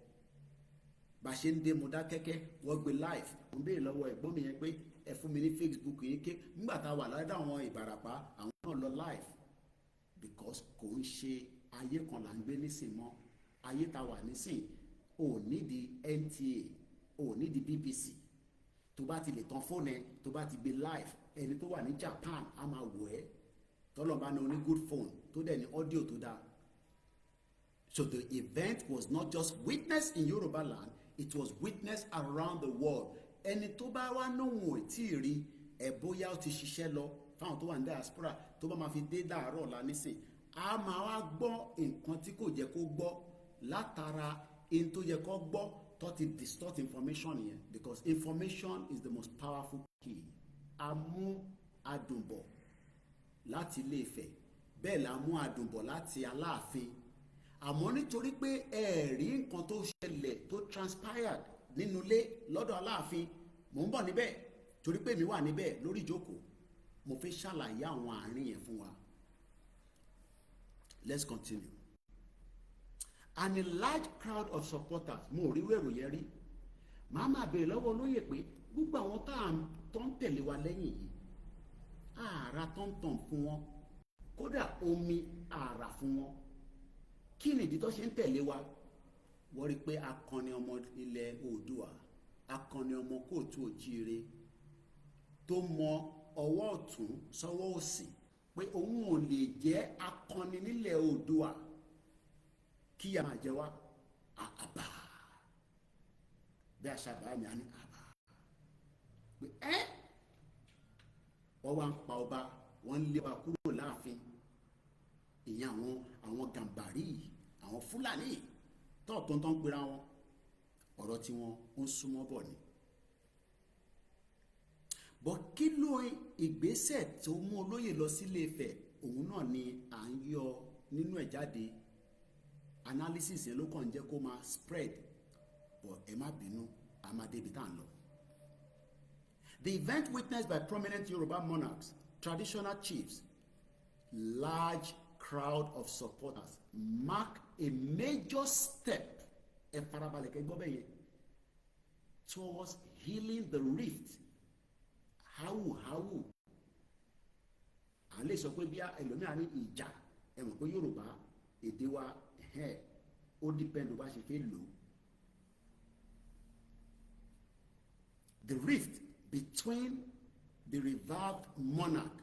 Bá ṣe ń dé Mọdákẹ́kẹ́ wọ́n gbé live mo béèrè lọ́wọ́ ẹ̀gbọ́n mi yẹn pé ẹ fún mi ní Facebook yín ké nígbà tá a wà lọ́dọ̀ àwọn Ìbàràpá àwọn náà lọ live because kò ń ṣe ayé kan là ń gbé nísìn mọ́ ayé tá a wà nísìn ò nídìí NTA ò nídìí BBC tó bá ti lè tan fóònù ẹ tó bá ti gbé live ẹni tó wà ní Japan á máa wò ẹ́ tọ́lọ́ bá ní oní good phone tó dẹ̀ ní audio tó dáa. So the event was not just witnessed in Yoruba land, it was witnessed around the world. Ẹni tó bá wá nóhun ò tí ì rí ẹ̀ bóyá ó ti ṣiṣẹ́ lọ fáwọn tó wà ní diaspora tó bá máa fi dé dàárọ̀ ọ̀la nísìn a máa wá gbọ́ nǹkan tí kò jẹ́ kó gbọ́ látara in tó yẹ kó gbọ́ tó ti distort information yẹn because information is the most powerful key. A mú Adùnbọ̀ láti Ilé-Ifẹ̀ bẹ́ẹ̀ la mú Adùnbọ̀ láti Aláàfin àmọ́ nítorí pé ẹ̀rí nǹkan tó ṣẹlẹ̀ tó transpired nínú ilé lọ́dọ̀ Aláàfin mò ń bọ̀ níbẹ̀ torí pé mi wà níbẹ̀ lórí ìjókòó mo fẹ́ ṣàlàyé àwọn àárín yẹn fún wa. Let's continue. And a large crowd of supporters mo rí wẹ̀rù yẹn rí màá máa béèrè lọ́wọ́ olóyè pé gbogbo àwọn tó ń tẹ̀lé wa lẹ́yìn yìí ààrà tọ̀ntọ̀n fún wọn kódà omi ààrà fún wọn kí ni ìdí tó ṣe ń tẹ̀lé wa wọ́n rí pé akọni ọmọ ilẹ̀ Oòduà akọni ọmọ kóòtù òjíire tó mọ ọwọ́ ọ̀tún sọ́wọ́ òsì pé òun ò lè jẹ́ akọni nílẹ̀ Oòduà kí a máa jẹ wá àbá bí a ṣàbá mi á ní àbá pé wọ́n wá ń pa ọba wọ́n ń lé wa kúrò láàfin ìyẹn àwọn Gàmbàrí àwọn Fúlàní tọ́ọ̀tọ́ tó ń pera wọn ọ̀rọ̀ tí wọ́n ń súnmọ́ bọ̀ ni. bọ́ kí ló ìgbésẹ̀ tó mú olóyè lọ sí Ilé-Ifẹ̀ òun náà ni à ń yọ nínú ẹ̀ jáde analysis yẹn ló kàn ń jẹ́ kó máa spread bọ̀ ẹ má bínú a máa débi tá à ń lọ. The event witnessed by prominent Yoruba monarchs, traditional chiefs, large crowd of supporters mark a major step towards healing the rift. How? À lè sọ pé bí ẹlòmíà ní ìjà ẹ mọ̀ pé Yorùbá èdè wa ó depend bá ṣe fẹ́ lò. The rift between the revived monarch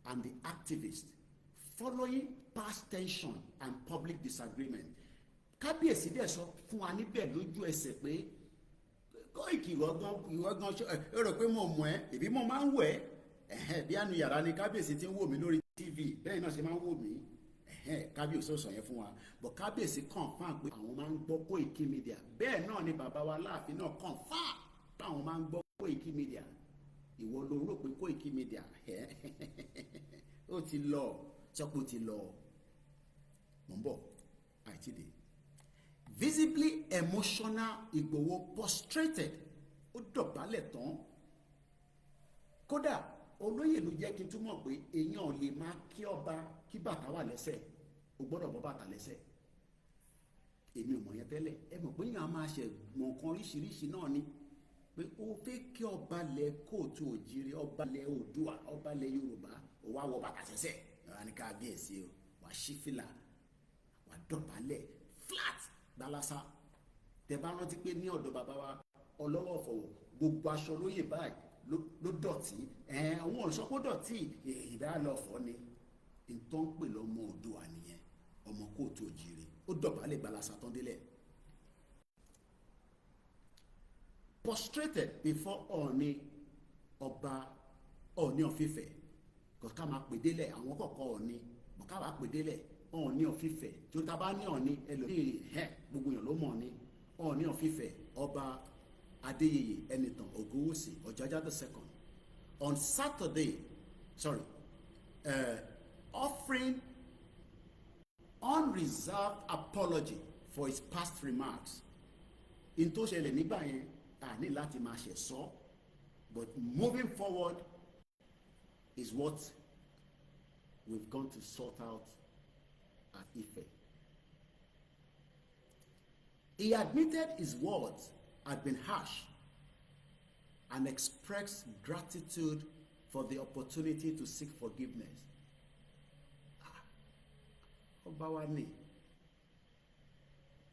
and the activists following past tension and public disagreement. Kábíyèsí dẹ̀ sọ fún wa níbẹ̀ lójú ẹsẹ̀ pé Kóìkì ìwọ́gán ẹ rò pé mo mọ̀ ẹ́ èbí mo máa ń wọ̀ ẹ́ bí àánú yàrá ni kábíyèsí ti ń wò mí lórí TV bẹ́ẹ̀ náà ṣe máa ń wò mí kábíyèsí sọ yẹn fún wa bọ̀ kábíyèsí confirm pé àwọn máa ń gbọ́ KoikiMedia bẹ́ẹ̀ náà ni bàbá wa Láàfin náà confirm pé àwọn máa ń gbọ́ KoikiMedia ìwọ ló rò pé KoikiMedia ó ti lọ sọ́kù ti lọ mọ̀ ń bọ̀ àìtíde. Visibly emotional Igboho prostrated ó dọ̀bálẹ̀ tán kódà olóyè ló jẹ́ kí n túmọ̀ pé èèyàn lè máa kí ọba kí bàtà wà lẹ́sẹ̀ o gbọ́dọ̀ bọ́ bàtà lẹ́sẹ̀ èmi ò mọ̀ yẹn tẹ́lẹ̀ ẹ mọ̀ pé èèyàn máa ṣe mọ̀ nǹkan oríṣiríṣi náà ni pé ó fẹ́ kí ọba lẹ̀ kóòtù òjìrì ọba lẹ̀ Oòduà ọba lẹ̀ Yorùbá ó wá wọ bàtà sẹ́sẹ̀ ẹ̀rọ ní kábíyèsí o wàá ṣí fìlà wàá dọ̀bálẹ̀ flat gbalasa tẹ bá rántí pé ní ọ̀dọ̀ bàbá wa ọlọ́wọ́ ọ̀fọ̀wọ̀ gbogbo aṣọ lóye báyìí ló dọ̀tí àwọn òṣọ́pọ̀ dọ̀tí ìdálọ́fọ̀ ni nǹkan ń pè lọ́mọ Oòduà nìyẹn ọmọ kóòtù òjìrì ó dọ̀bálẹ̀ gbalasa tán délẹ̀. Prostrated before Òòní ọba Òòní of Ifẹ̀ kò ká máa pè délẹ̀ àwọn kọ̀ọ̀kan Òòní kò ká máa pè délẹ̀ Òòní of Ifẹ̀ tí ó ta bá ní Òòní ẹlòmíì gbogbo èèyàn ló mọ̀ ní Òòní of Ifẹ̀ ọba Adeyeye Enitan Ogunwusi Ojaja II on Saturday, offering unreserved apology for his past remarks. In tó ṣẹlẹ̀ nígbà yẹn, a ní láti máa ṣe sọ, but moving forward is what we've gone to sort out at Ife. He admitted his words had been harsh and expressed gratitude for the opportunity to seek forgiveness. Ọba wa ni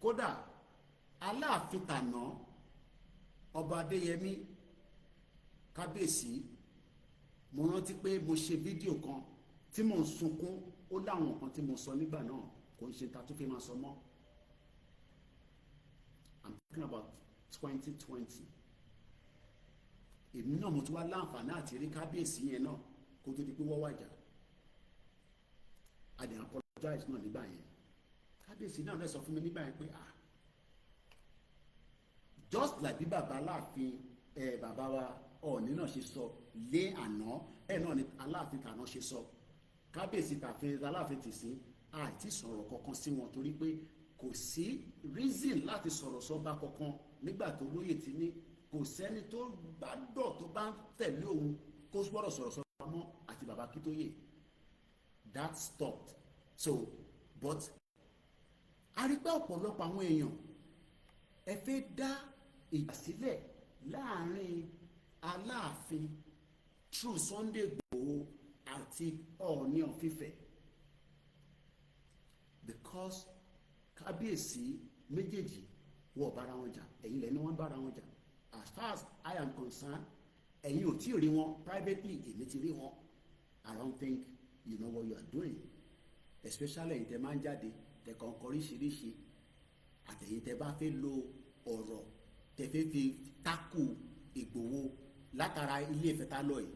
kódà Aláàfin tàná Ọba Adéyẹmí Kábíyèsí, mo rántí pé mo ṣe fídíò kan tí mo ń sunkún, ó láwọn kan tí mo sọ nígbà náà kò ń ṣe ta tó fi máa sọ mọ́. I'm talking about 2020. Èmi náà mo ti wá láǹfààní àti rí kábíyèsí yẹn náà kó tó di pé wọ́n wàjà. I dey apologize náà nígbà yẹn. Kábíyèsí náà lè sọ fún mi nígbà yẹn pé just like bí bàbá Aláàfin bàbá wa Ọọ̀ni náà ṣe sọ lé àná, náà ni Aláàfin tàná ṣe sọ. Kábíyèsí tàfin Aláàfin tì sí àìtí sọ̀rọ̀ kankan sí wọn torí pé kò sí reason láti sọ̀rọ̀ sọ́ba kankan nígbà tó lóye ti ní kò sẹ́ni tó bá dọ̀ tó bá ń tẹ̀lé òun kó gbọ́dọ̀ sọ̀rọ̀ sọ́ba mọ́ àti bàbá Akíntóyè. That stopped. So but a rí pé ọ̀pọ̀lọpọ̀ àwọn èèyàn ẹ fẹ́ dá ìjà sílẹ̀ láàrin Aláàfin through Sunday Igboho àti Ọọ̀ni of Ife because kábíyèsí méjèèjì wọ́n bára wọn jà, ẹ̀yin lẹ́ni wọ́n bára wọn jà. As far as I am concerned, ẹ̀yin ò tí ì rí wọn privately, èmi ti rí wọn. I don't think you know what you are doing, especially ẹ̀yin tẹ́ máa ń jáde tẹ́ kàn kọ oríṣiríṣi àtẹ̀yin tẹ́ bá fẹ́ lo ọ̀rọ̀ tẹ́ fẹ́ fi tákù Ìgbòho látara Ilé Ifẹ̀ tá lọ yìí.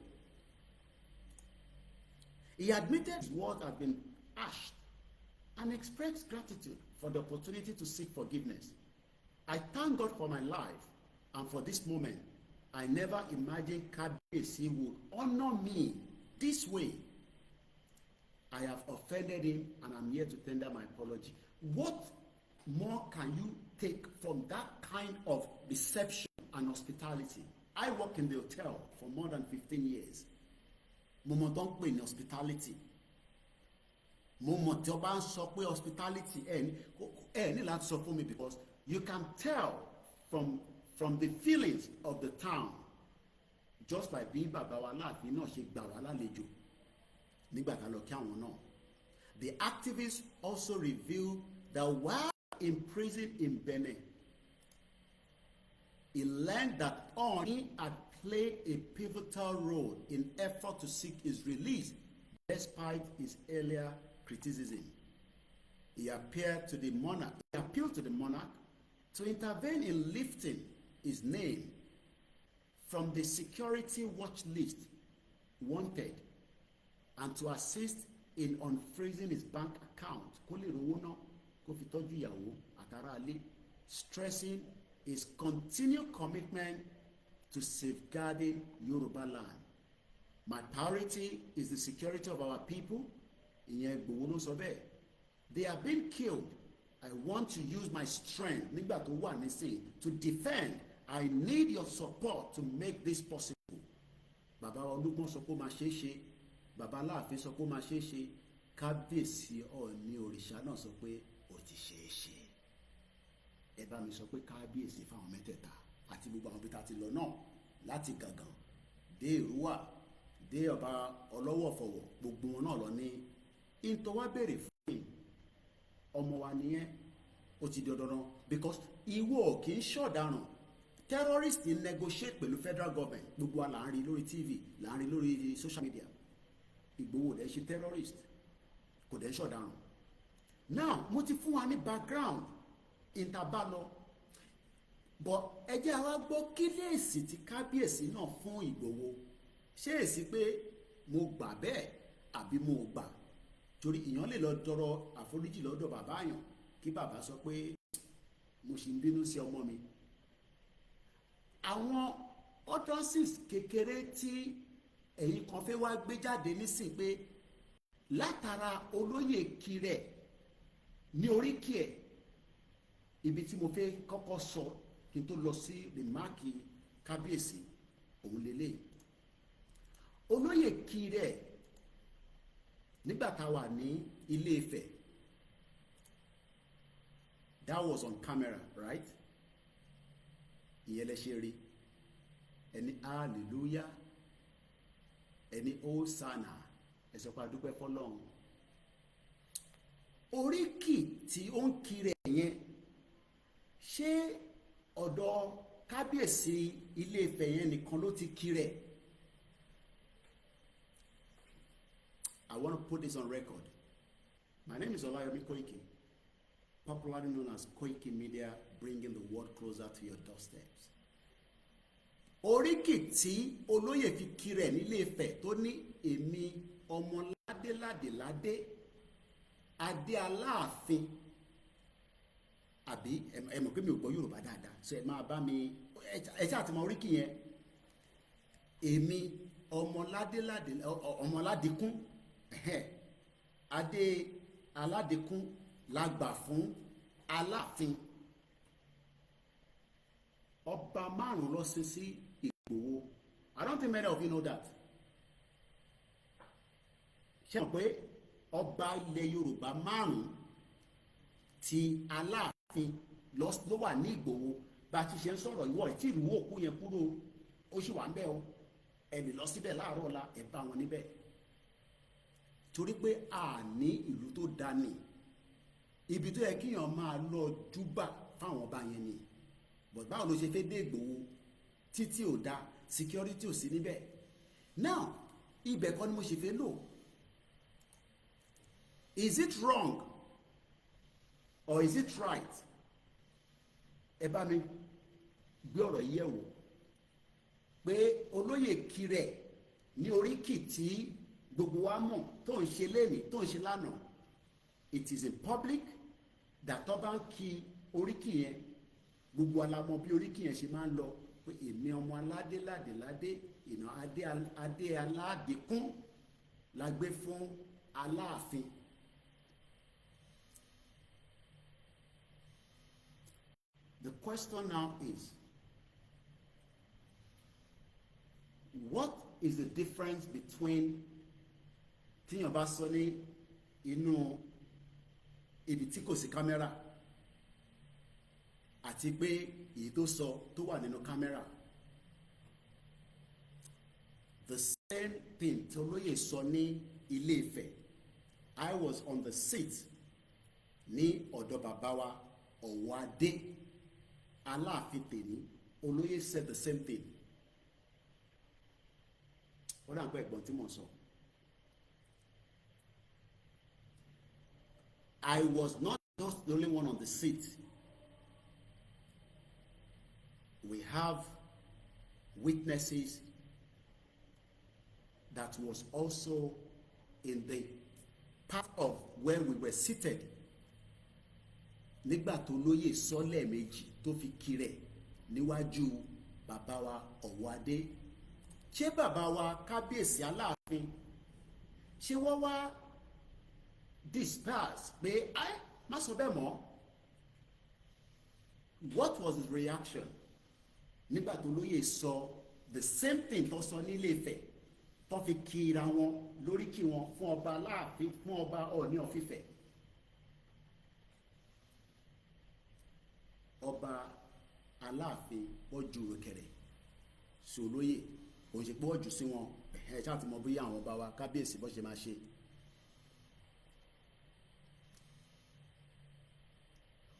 He admitted his words had been harsh and expressed gratitude for the opportunity to seek forgiveness. I thank God for my life and for this moment. I never imagined Kábíyèsí would honor me this way. I have offended him and I'm here to tender my apology. What more can you take from that kind of reception and hospitality? I work in the hotel for more than 15 years. Mo mọ̀ tó ń pè ní hospitality. Mo mọ̀ tí o bá ń sọ pé hospitality ẹ ní láti sọ fún mi because you can tell from the feelings of the town just by bí bàbá wa Aláàfin náà ṣe gbà wá lálejò nígbà tá lọ kí àwọn náà. The activists also revealed that while in prison in Benin, he learned that Òòní had played a pivotal role in effort to seek his release despite his earlier criticism. He appealed to the monarch to intervene in lifting his name from the security watch list wanted and to assist in unfreezing his bank account kó lè rówó ná kó fi tọ́jú ìyàwó àtàrà ilé, stressing his continued commitment to safeguarding Yoruba land. My priority is the security of our people. Ìyẹn Ìgbòho ló sọ bẹ́ẹ̀. They are being killed. I want to use my strength nígbà tó wà nísìnyí to defend. I need your support to make this possible. Bàbá Olúgbọ́n sọ pé ó máa ṣeé ṣe. Bàbá Aláàfin sọ pé ó máa ṣeé ṣe. Kábíyèsí Ọọ̀ni òrìṣà náà sọ pé ó ti ṣeé ṣe. Ẹ bá mi sọ pé kábíyèsí fáwọn mẹ́tẹ̀ẹ̀ta àti gbogbo àwọn ibi tá a ti lọ náà láti Gàngàn dé Èrúwà dé ọba Ọlọ́wọ̀ Ọ̀fọ̀wọ̀ gbogbo wọn náà lọ ní ìtọ́wá béèrè fún mi ọmọ wa nìyẹn ó ti di dandan because ìwọ kì í ṣọ̀daràn terrorist negotiate pẹ̀lú federal government gbogbo wa là ń rí lórí TV là ń rí lórí social media. Ìgbòho dẹ̀ ṣe terrorist kò dẹ̀ ṣọ̀daràn. Now mo ti fún wa ní background ìtàbálọ but ẹ jẹ́ àwa gbọ́ kí lèsì tí kábíyèsí náà fún Ìgbòho ṣé èsì pé mo gbà bẹ́ẹ̀ àbí mo gbà torí ìyàn lè lọ tọrọ àforíjì lọ́dọ̀ bàbá àyàn kí bàbá sọ pé mo ṣì ń bínú sí ọmọ mi. àwọn utterances kékeré tí ẹ̀yin kan fẹ́ wá gbé jáde nísìn pé látara olóyè Kirẹ̀ ní oríkì ẹ̀, ibi tí mo fẹ́ kọ́kọ́ sọ kí n tó lọ sí rìmáàkì kábíyèsí òun lélẹ̀. olóyè Kirẹ̀ nígbà tá a wà ní Ilé Ifẹ̀, that was on camera, right? ìyẹn lẹ ṣe rí ẹni hallelujah ẹni Òòṣà ẹsẹ̀ pa dúpẹ́ fọlọ́run. oríkì tí ó ń kiri yẹn ṣé ọ̀dọ̀ kábíyèsí Ilé Ifẹ̀ yẹn nìkan ló ti kiri ẹ̀? I want to put this on record. My name is Olayomi Koiki, popularly known as KoikiMedia, bringing the world closer to your doorsteps. oríkì tí olóyè fi kiri ẹ̀ nílé Ifẹ̀ tó ní èmi ọmọ ládéládéládé adé Aláàfin, àbí ẹ mọ̀ pé mi ò gbọ́ Yorùbá dáadáa, so ẹ máa bá mi ẹ ṣáà ti mọ oríkì yẹn. èmi ọmọ ládéládé ọmọ aládìkún adé aládìkún la gbà fún Aláàfin. ọba márùn ló sin sí Ìgbòho. I don't think many of you know that. ṣé mọ̀ pé ọba ilẹ̀ Yorùbá márùn tí Aláàfin ló wà ní Ìgbòho? bá a ti ṣe ń sọ̀rọ̀ ìwọ tí ìlú òkú yẹn kúrò, ó sì wà ń bẹ̀ o, ẹ lè lọ síbẹ̀ láàárọ̀ ọ̀la ẹ bá wọn níbẹ̀. torí pé a ní ìlú tó dání, ibi tó yẹ kíyàn máa lọ júbà fáwọn ọba yẹn ni. but báwo ló ṣe fẹ́ dé Ìgbòho? títí ò da, security ò sí níbẹ̀. now ibẹ̀ kọ́ ni mo ṣe fẹ́ lò. Is it wrong or is it right? ẹ bá mi gbé ọ̀rọ̀ yẹ̀ wò pé olóyè Kirẹ̀ ní oríkì tí gbogbo wa mọ̀ tó ń ṣe lénìí tó ń ṣe lánàá, it is in public that ọba ń kí oríkì yẹn, gbogbo alamọ bí oríkì yẹn ṣe máa ń lọ pé èmi ọmọ aládéládéládé ìnà adé aládìkún la gbé fún Aláàfin. The question now is, what is the difference between tíyàn bá sọ ní inú ibi tí kò sí kámẹ́rà àti pé èyí tó sọ tó wà nínú kámẹ́rà? The same thing tí olóyè sọ ní Ilé Ifẹ̀. I was on the seat ní ọ̀dọ̀ bàbá wa Ọ̀wọ́adé Aláàfin tèmi. olóyè said the same thing. ó dà ń pẹ́ ẹ̀gbọ́n tí mò ń sọ. I was not just the only one on the seat. We have witnesses that was also in the part of where we were seated nígbà tó lóyè sọ lẹ́ẹ̀mejì tó fi kiri níwájú bàbá wa Ọ̀wọ́adé. ṣé bàbá wa kábíyèsí Aláàfin ṣé wọ́n wá disperse pé ẹ má sọ bẹ́ẹ̀ mọ́? What was his reaction nígbà tó lóyè sọ the same thing tó sọ ní Ilé Ifẹ̀ tó fi kíra wọn lóríkì wọn fún ọba Aláàfin, fún ọba Ọọ̀ni of Ifẹ̀? ọba Aláàfin wọ́n ju òkèrè sí olóyè, òun ṣe pé wọ́n jù sí wọn ẹ̀ ṣáà ti mọ bí àwọn ọba wa kábíyèsí bó ṣe máa ṣe.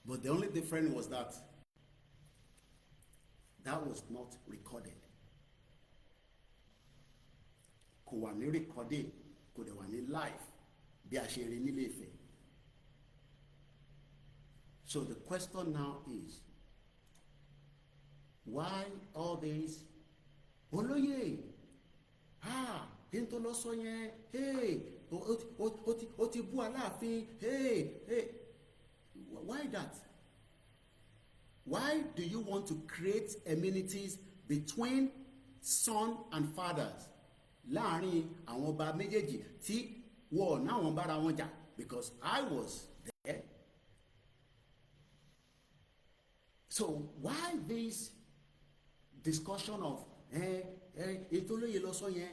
But the only difference was that was not recorded. Kò wà ní recording, kò dẹ̀ wà ní live bí a ṣe rí nílé Ifẹ̀. So the question now is, why all this? Olóyè, kí n tó lọ sọ yẹn, ó ti bú Aláàfin, why that? Why do you want to create amenities between son and fathers, láàrin àwọn ọba méjèèjì tí wọ́n náà wọ́n bára wọn jà, because I was there. So why this discussion of ètò olóye lọ sọ yẹn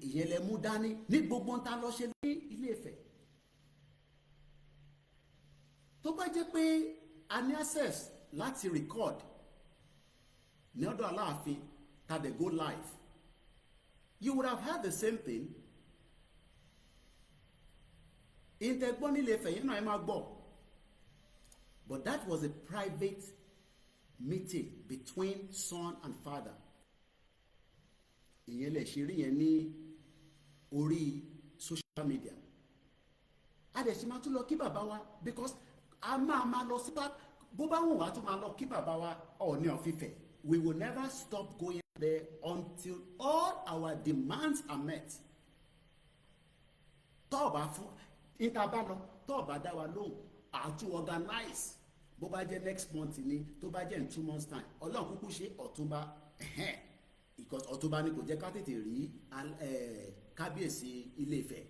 ìyẹn lẹ mú dání ní gbogbo ń ta lọ ṣe ní Ilé Ifẹ̀? Tó bá jẹ́ pé a ní access láti record ní ọ̀dọ̀ Aláàfin tàbí go live, you would have heard the same thing. Ìtẹ̀gbọ́n ní Ilé Ifẹ̀ yẹn náà ẹ máa gbọ́. But that was a private meeting between son and father. Ìyẹn lè ṣe rí yẹn ní orí social media. A dẹ̀ ṣe máa tún lọ kí bàbá wa, because a máa lọ sí bó bá wù wá tún máa lọ kí bàbá wa Ọọ̀ni of Ifẹ̀. We will never stop going there until all our demands are met. Tó bá fún ìta lọ, tó bá dá wa lóhùn, àtún organize. Bó bá jẹ́ next month ni, tó bá jẹ́ in 2 months time, Ọlọ́run kúkú ṣe Ọ̀túnba, because Ọ̀túnba ni kò jẹ́ ká tètè rí kábíyèsí Ilé Ifẹ̀.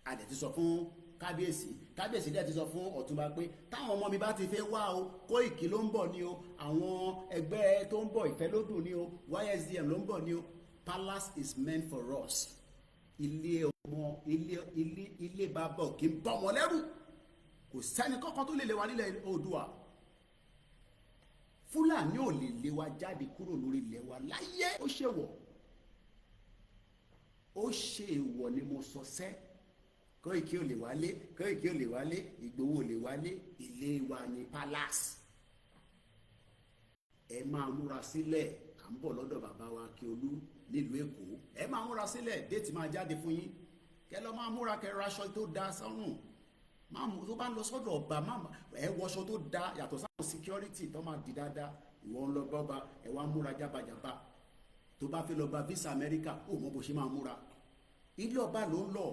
A dẹ̀ ti sọ fún kábíyèsí dẹ̀ ti sọ fún Ọ̀túnba pé táwọn ọmọ mi bá ti fẹ́ wá o, Kóìkì ló ń bọ̀ ni o, àwọn ẹgbẹ́ tó ń bọ̀ Ìfẹ́lódùn ni o, YSDM ló ń bọ̀ ni o. Palace is meant for us. Ilé ọmọ ilé bàbá kì í bọ́ wọn lẹ́rù. Kò sẹ́ni kankan tó lè lé wa nílẹ̀ Oòduà. Fúlàní ò lè lé wa jáde kúrò lórí ilẹ̀ wa láyé. Ó ṣe wọ̀, ó ṣe èèwọ̀ ni mo sọ sẹ́. Kóìkì ò lè wálé, Kóìkì ò lè wálé, Ìgbòho ò lè wálé. Ilé wa ni palace. Ẹ máa múra sílẹ̀, à ń bọ̀ lọ́dọ̀ bàbá wa Akíolú nílùú Èkó. Ẹ máa múra sílẹ̀, déètì máa jáde fún yín. Kẹ́ lọ máa múra, kẹ́ ra aṣọ tó da sọ́rùn. Máàmù tó bá ń lọ sọ́dọ̀ ọba, máàmù ẹ wọṣọ tó da yàtọ̀ sáwọn security tó máa di dáadáa. Ìwọ ń lọ bọ́ba, ẹ wá múra jábàjábà. Tó bá fẹ́ lọ gba visa America, ó mọ bó ṣe máa múra. Ilé ọba ló ń lọ,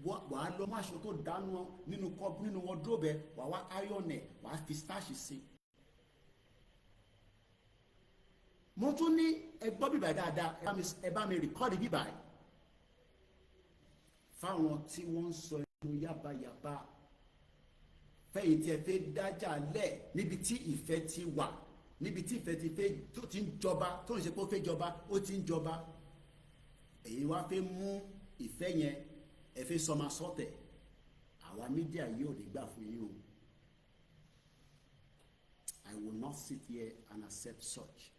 wàá lọ máṣọ tó dánú nínú wardrobe, wàá wá iron ẹ̀, wàá fi starch sí. Mo tún ní ẹgbọ́ bíbà dáadáa, ẹ bá mi record bíbà ẹ̀. Fáwọn tí wọ́n ń sọ ẹnu yábàyàbá, fẹ́yìn tí ẹ fẹ́ dájà lẹ̀ níbi tí ìfẹ́ ti wà, níbi tí ìfẹ́ ti fẹ́ tó ti ń jọba, tó ń ṣe pé ó fẹ́ jọba, ó ti ń jọba. Èyí wá fẹ́ mú ìfẹ́ yẹn, ẹ fẹ́ sọmọ sọ́tẹ̀. Àwa mídíà yóò lè gbà fún yín o. I will not sit here and accept such,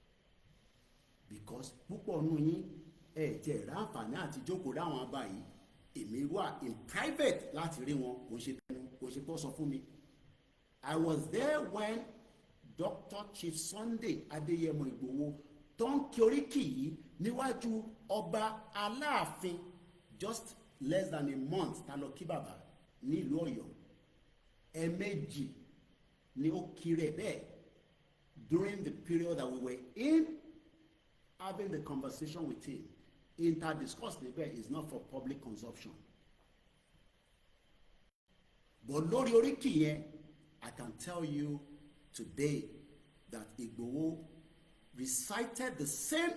because púpọ̀ nù yín ẹ̀ tí ẹ̀ ráǹfààní àti jókòó dáwọn abá yìí. Èmi wà in private láti rí wọn, kò ṣe tẹnu, kò ṣe pọ́ sọ fún mi. I was there when Dr. Chief Sunday Adeyemo Igboho tó ń kí oríkì yìí níwájú ọba Aláàfin just less than a month ta lọ kí bàbá nílùú Ọ̀yọ́. Ẹ̀ẹ̀mejì ni ó kiri ẹ̀ bẹ́ẹ̀ during the period that we were in having the conversation with him. Interdiscourse níbẹ̀ is not for public consumption. But lórí oríkì yẹn, I can tell you today that Igboho recited the same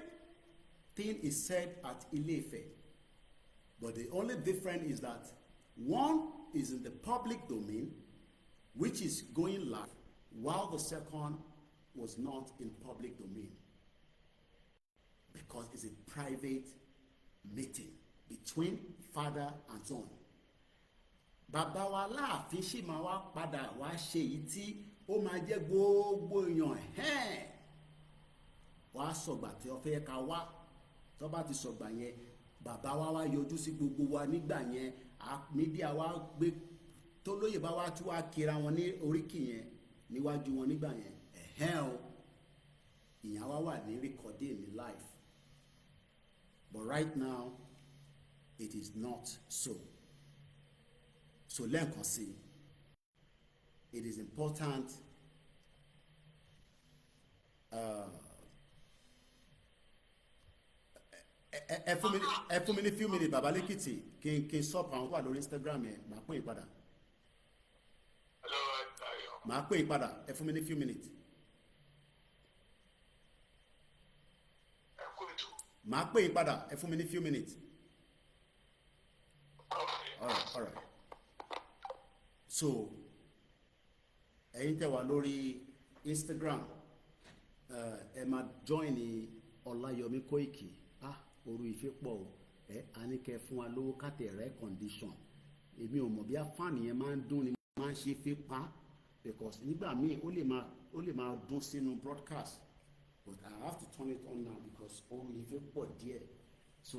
thing he said at Ilé Ifẹ̀. But the only difference is that one is in the public domain, which is going live, while the second was not in public domain, because it's a private meeting between father and son. Bàbá wa Aláàfin ṣì máa wá padà wá ṣe èyí tí ó máa jẹ́ gbogbo èèyàn wá sọ̀gbà tí ó fẹ́ ká wá. Tó bá ti sọ̀gbà yẹn, bàbá wa wá yọjú sí gbogbo wa nígbà yẹn. Mídíà wa gbé tó lóye bá wá tú wá kira wọn ní oríkì yẹn níwájú wọn nígbà yẹn. O ìyẹn wá wà ní recording ní live. But right now, it is not so. So lẹ́ẹ̀kan sí, it is important ẹ fún mi ní few minutes bàbá lẹ́kìtì kí n sọ àwọn wà lórí Instagram yẹn, màá pè é padà. Màá pè é padà, ẹ fún mi ní few minutes. màá pè yín padà ẹ fún mi ní few minutes. All right. So ẹ̀yin tẹ́ wà lórí Instagram ẹ máa join ní Ọláyọmí Kóìkì oru ìfẹ́ pọ̀ o a ní kẹ́ fún wa lówó kàtẹ́ rẹ́ condition èmi ò mọ̀ bí afáàní yẹn máa ń dún ni máa ń ṣe fi pa because nígbà míì ó lè máa dún sínú broadcast but I have to turn it on now because oru ìfẹ́ pọ̀ díẹ̀ so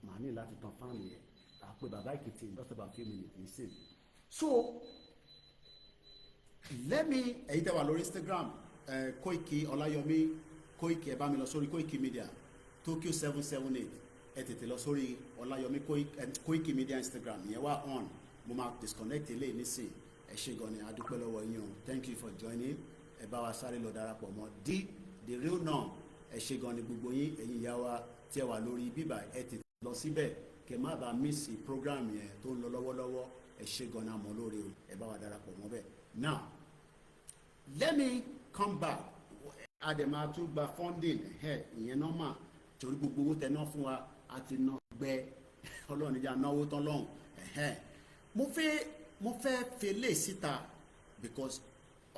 màá ní láti tan fáànù yẹn àpè bàbá Èkìtì in just about a few minutes nísìn. So let me ẹ̀yin tẹ́ wà lórí Instagram Kóìkì Ọláyọmí Kóìkì ẹ bá mi lọ sórí KoikiMedia Tokyo 778 ẹ tètè lọ sórí Ọláyọmí KoikiMedia Instagram yẹn wá on mo máa disconnect eléyìí nísìn ẹ ṣé gan ni adúpẹ́ lọ́wọ́ yín o thank you for joining ẹ bá wa sáré lọ darapọ̀ mọ́ the real norm ẹ ṣé gan ni gbogbo yín ẹ̀yin ìyá wa tí ẹ wà lórí bíbà ẹ tètè lọ síbẹ̀ kẹ má bàa miss program yẹn tó ń lọ lọ́wọ́lọ́wọ́ ẹ ṣé gan ni àmọ́ lórí o ẹ bá wa darapọ̀ mọ́ bẹ́ẹ̀. Now let me come back àdèmà tún gba funding ìyẹn normal torí gbogbo owó tẹ náà fún wa àti ná gbẹ Ọlọ́run níjà náwó tán lọ́hùn mo fẹ́ fele síta because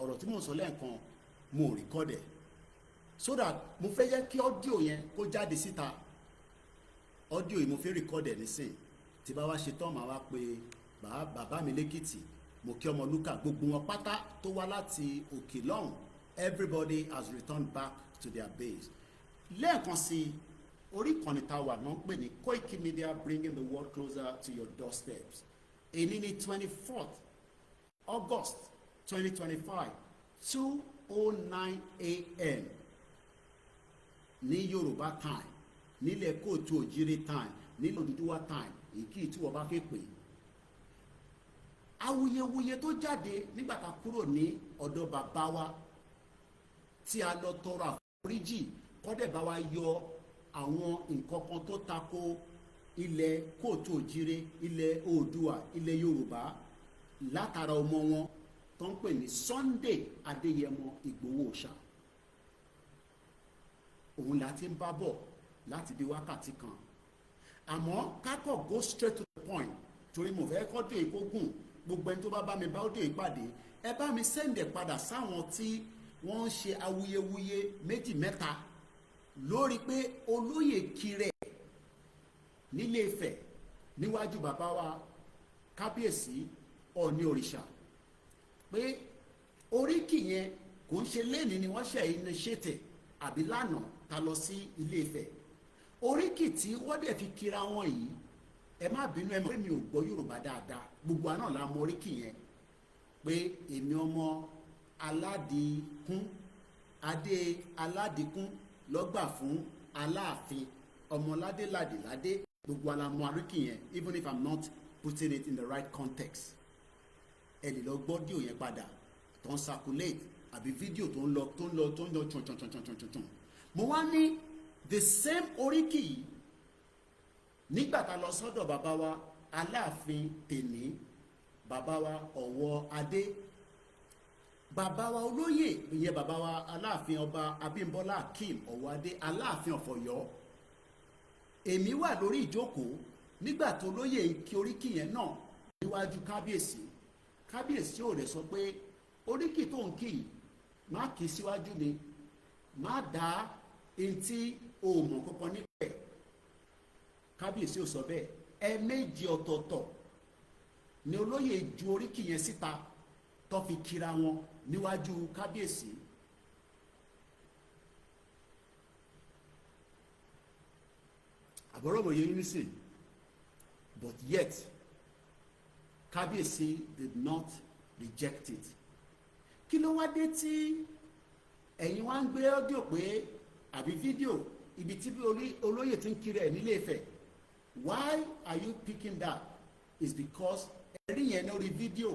ọ̀rọ̀ tí mo sọ lẹ́ẹ̀kan mo record ẹ̀ so that mo fẹ́ jẹ́ kí audio yẹn kó jáde síta audio yìí mo fẹ́ record ẹ̀ nísìn tí bá wá ṣe tán màá wá pé bàbá mi lẹ́kìtì mo kí ọmọ lúkà gbogbo wọn pátá tó wá láti òkè lọ́hùn everybody has returned back to their base lẹ́ẹ̀kan sí orí ìkànnì tá a wà náà ń pè ní KoikiMedia bringing the world closer to your doorsteps èyí ní 24th August 2025 2:09 a.m. ní Yorùbá time nílẹ̀ kóòtù òjìrè time nílẹ̀ Odùduwà time èyí tí wọ́n bá fẹ́ pè awuyewuye tó jáde nígbà tá a kúrò ní ọ̀dọ̀ bàbá wa tí a lọ tọrọ àforíjì kọ́dẹ̀ bá wa yọ àwọn nǹkan kan tó tako ilẹ̀ kóòtù òjìrè ilẹ̀ Oòduà ilẹ̀ Yorùbá látara ọmọ wọn tó ń pè ní Sunday Adeyemo Igboho Òòṣà òun la ti ń bá bọ̀ láti bí wákàtí kan àmọ́ kákọ̀ go straight to the point torí mo fẹ́ kọ́ dé ìkógùn gbogbo ẹni tó bá mi bá ó dé ìpàdé ẹ bá mi sẹ́ǹdẹ̀ padà sáwọn tí wọ́n ń ṣe awuyewuye méjì mẹ́ta lórí pé olóyè Kirẹ̀ nílé Ifẹ̀ níwájú bàbá wa kábíyèsí Ọọ̀ni òrìṣà pé oríkì yẹn kò ń ṣe lẹ́ni ni wọ́n ṣe initiate àbí lánàá ta lọ sí ilé Ifẹ̀ oríkì tí wọ́n dẹ̀ fi kira wọn yìí ẹ má bínú ẹ mọ̀ pé mi ò gbọ́ Yorùbá dáadáa gbogbo àná la mọ oríkì yẹn pé èmi ọmọ aládìkún adé aládìkún lọ́gbà fún Aláàfin ọmọládé ládéládé gbogbo alamọ oríkì yẹn even if I'm not putting it in the right context ẹ lè lọ gbọ́ díò yẹn padà tó ń circulate àbí fídíò tó ń lọ tún mo wá ní the same oríkì yìí nígbà tá a lọ sọ́dọ̀ bàbá wa Aláàfin tèní bàbá wa Ọ̀wọ̀ Adé bàbá wa olóyè ìyẹn bàbá wa Aláàfin ọba Abímbọ́lá Akeem Ọ̀wọ̀ Adé Aláàfin of Ọ̀yọ́ èmi wà lórí ìjókòó nígbà tó lóyè kí oríkì yẹn náà níwájú kábíyèsí ò rẹ̀ sọ pé oríkì tó ń kì í má kì í síwájú mi má dá etí òmò kankan nípẹ̀ kábíyèsí ò sọ bẹ́ẹ̀ ẹ̀ẹ̀mejì ọ̀tọ̀ọ̀tọ̀ ni olóyè ju oríkì yẹn síta tó fi kira wọn níwájú kábíyèsí àbọ̀rọ̀bọ̀ yẹn ní sìn but yet kábíyèsí did not reject it kí ló wá dé tí ẹ̀yin wá ń gbé ọ́díò pé àbí fídíò ibi tí olóyè ti ń kiri ẹ̀ nílé Ifẹ̀ why are you picking that is because ẹ̀rí yẹn lórí fídíò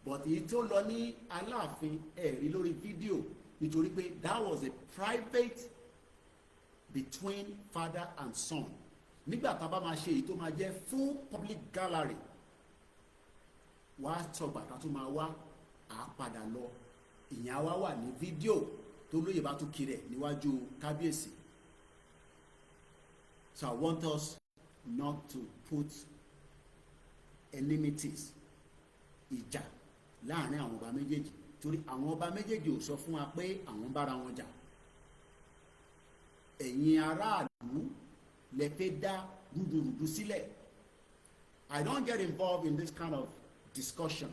but èyí tó lọ ní Aláàfin ẹ̀rí lórí fídíò nítorí pé that was a private between father and son nígbà tá a bá máa ṣe èyí tó máa jẹ́ full public gallery wá sọgbà tá a tún máa wá àápadà lọ ìyẹn wá wà ní fídíò tó lóye bá tún kiri ẹ̀ níwájú kábíyèsí So I want us not to put enmities, ìjà láàrin àwọn ọba méjèèjì, torí àwọn ọba méjèèjì ò sọ fún wa pé àwọn bára wọn jà. Ẹ̀yin aráàlú lẹ fẹ́ dá rúdurùdu sílẹ̀. I don't get involved in this kind of discussion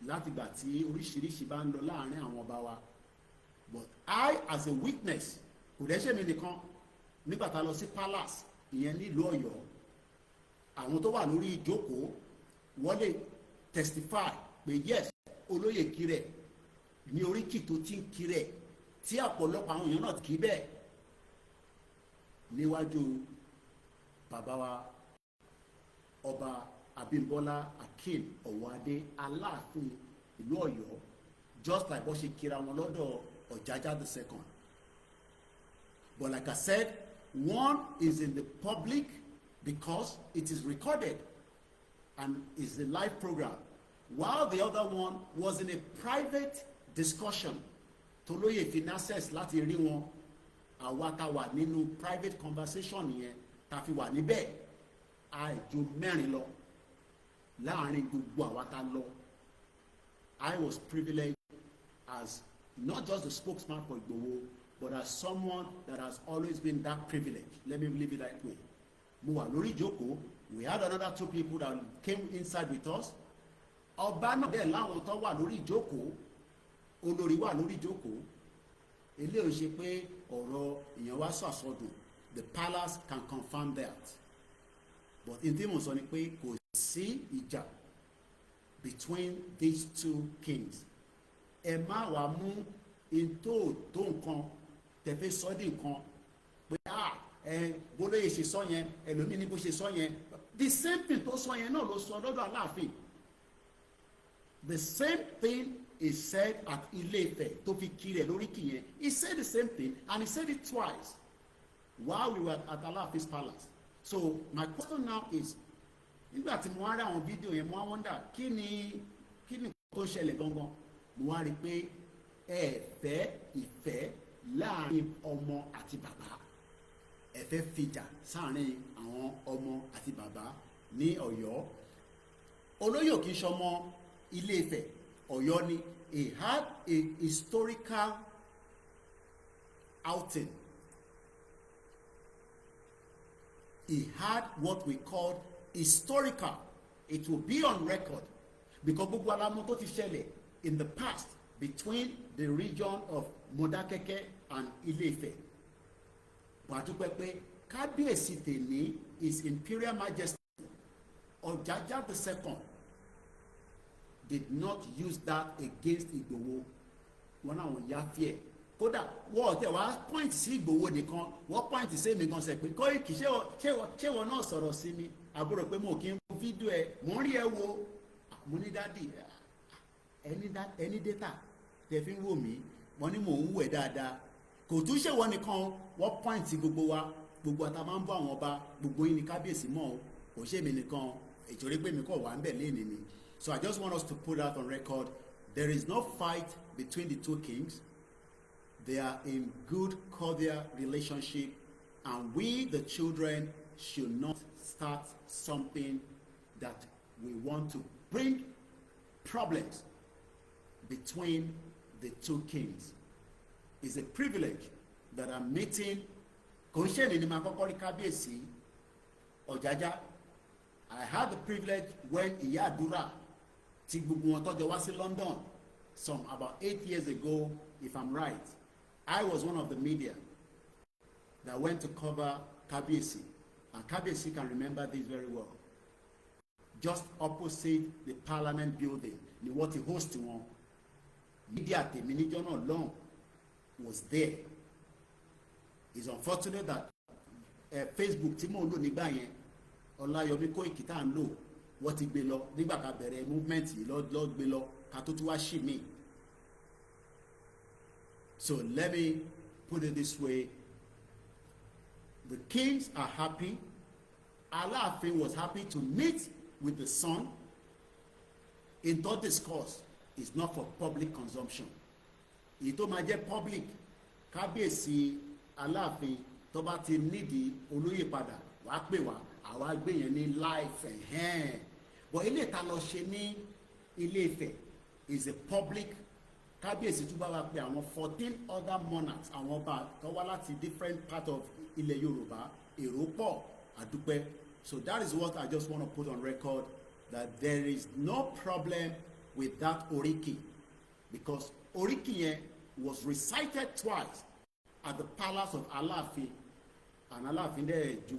látìgbà tí oríṣiríṣi bá ń lọ láàrin àwọn ọba wa, but I as a witness, kò dẹ́ṣẹ̀ mi nìkan, nígbà tá a lọ sí palace ìyẹn nílùú Ọ̀yọ́, àwọn tó wà lórí ìjókòó wọ́n lè testify pé yes, olóyè Kirẹ̀ ní oríkì tó ti ń Kirẹ̀ tí ọ̀pọ̀lọpọ̀ àwọn èèyàn náà kì í bẹ́ẹ̀ níwájú bàbá wa ọba Abímbọ́lá Akeem Ọ̀wọ́adé Aláàfin ìlú Ọ̀yọ́, just like bó ṣe kira wọn lọ́dọ̀ Ọ̀jájá the second. But like I said, one is in the public because it is recorded and is a live program, while the other one was in a private discussion. Tolóyè fi access láti rí wọn, àwa tá wà nínú private conversation yẹn tá fi wà níbẹ̀ àìjù mẹ́rin lọ láàrin gbogbo àwa tá lọ. I was privileged as not just the spokesman for Igboho, but as someone that has always been that privileged. Let me leave it that way. Mo wà lórí ìjókòó, we had another two people that came inside with us. Ọba náà bẹ́ẹ̀ láwọn tó wà lórí ìjókòó, olórí wà lórí ìjókòó. Eléyìí ṣe pé ọ̀rọ̀ èèyàn wá sàsọdùn. The palace can confirm that. But in tí mo sọ ni pé kò sí ìjà between these two kings. Ẹ má wá mú into tó nǹkan tẹ̀fẹ́ sọ́dí nǹkan pé bólóyè ṣe sọ yẹn, ẹlòmíì ní bó ṣe sọ yẹn. The same thing tó sọ yẹn náà ló sọ lọ́dọ̀ Aláàfin. The same thing is said at Ilé-Ifẹ̀ tó fi kiri ẹ̀ lórí kìyẹn. He said the same thing and he said it twice while we were at Alaafin's palace. So my question now is, nígbà tí mo wá rí àwọn fídíò yẹn, mo wá wonder kí ni tó ṣẹlẹ̀ gangan. Mo wá rí pé ẹ fẹ́ ìfẹ́ láàrin ọmọ àti bàbá, ẹ fẹ́ fìjà sáàrin àwọn ọmọ àti bàbá ní Ọ̀yọ́. Olóyè kì í ṣọmọ Ilé-Ifẹ̀, Ọ̀yọ́ ni. He had a historical outing. He had what we called historical. It will be on record because gbogbo alamọ tó ti ṣẹlẹ̀ in the past between the region of Modakeke and Ile-Ife. Wàdúpẹ́ pé kábíyèsí tèmi is Imperial Majesty. Ọ̀jájá the second did not use that against Igboho. Wọ́n náà wọ́n yá fíẹ̀. Kódà wọ́n tẹ̀ wá point sí Igboho nìkan, wọ́n point sí mi gan sẹ̀ pé Koiki ṣé wọ́n náà sọ̀rọ̀ sí mi? Àbúrò pé mo kì í wo fídíò ẹ̀, mo ń rí ẹ wo. Mo ní dádì ẹni data tẹ fi ń wò mí, wọ́n ní mò ń wẹ̀ dáadáa. Kò tún ṣe wọ́n nìkan, wọ́n point sí gbogbo wa, gbogbo àtà máa ń bọ́ àwọn ọba, gbogbo yín ni kábíyèsí mọ́ o, kò ṣe mi nìkan, ìtorí pé mi kò wà ń bẹ̀ léèní ni. So I just want us to put that on record. There is no fight between the two kings. They are in good, cordial relationship, and we, the children, should not start something that we want to bring problems between the two kings. It's a privilege that I'm meeting. Konsheni ni makokori kábíyèsí Ọ̀jájá. I had the privilege when Ìyá Àdúrà tí gbogbo wọn tọ́jọ́ wá sí London about 8 years ago, if I'm right. I was one of the media that went to cover Kábíyèsí, and Kábíyèsí can remember this very well. Just opposite the Parliament building, ni wọ́n ti host wọn. Media tèmi níjọ́ náà long was there. It's unfortunate that Facebook tí mò ń lò nígbà yẹn, Ọláyọmí Kóìkì tá à ń lò, wọ́n ti gbé lọ nígbà ká bẹ̀rẹ̀ movement yìí lọ gbé lọ ká tó tún wá ṣì mí. So let me put it this way. The kings are happy. Aláàfin was happy to meet with the son. In that discourse is not for public consumption. Èyí tó máa jẹ́ public, kábíyèsí Aláàfin tó bá ti nídìí olóyè padà wàá pè wá àwa gbé yẹn ní life but ilé ìta lọ ṣe ní Ilé Ifẹ̀ is a public kábíyèsí tún bá wa pé àwọn 14 other monarchs àwọn ọba tó wá láti different part of ilẹ̀ Yorùbá èrò pọ̀ àdúpẹ́. So that is what I just want to put on record, that there is no problem with that Oriki, because Oriki yẹn was recited twice at the palace of Aláàfin, and Aláàfin dẹ̀ ju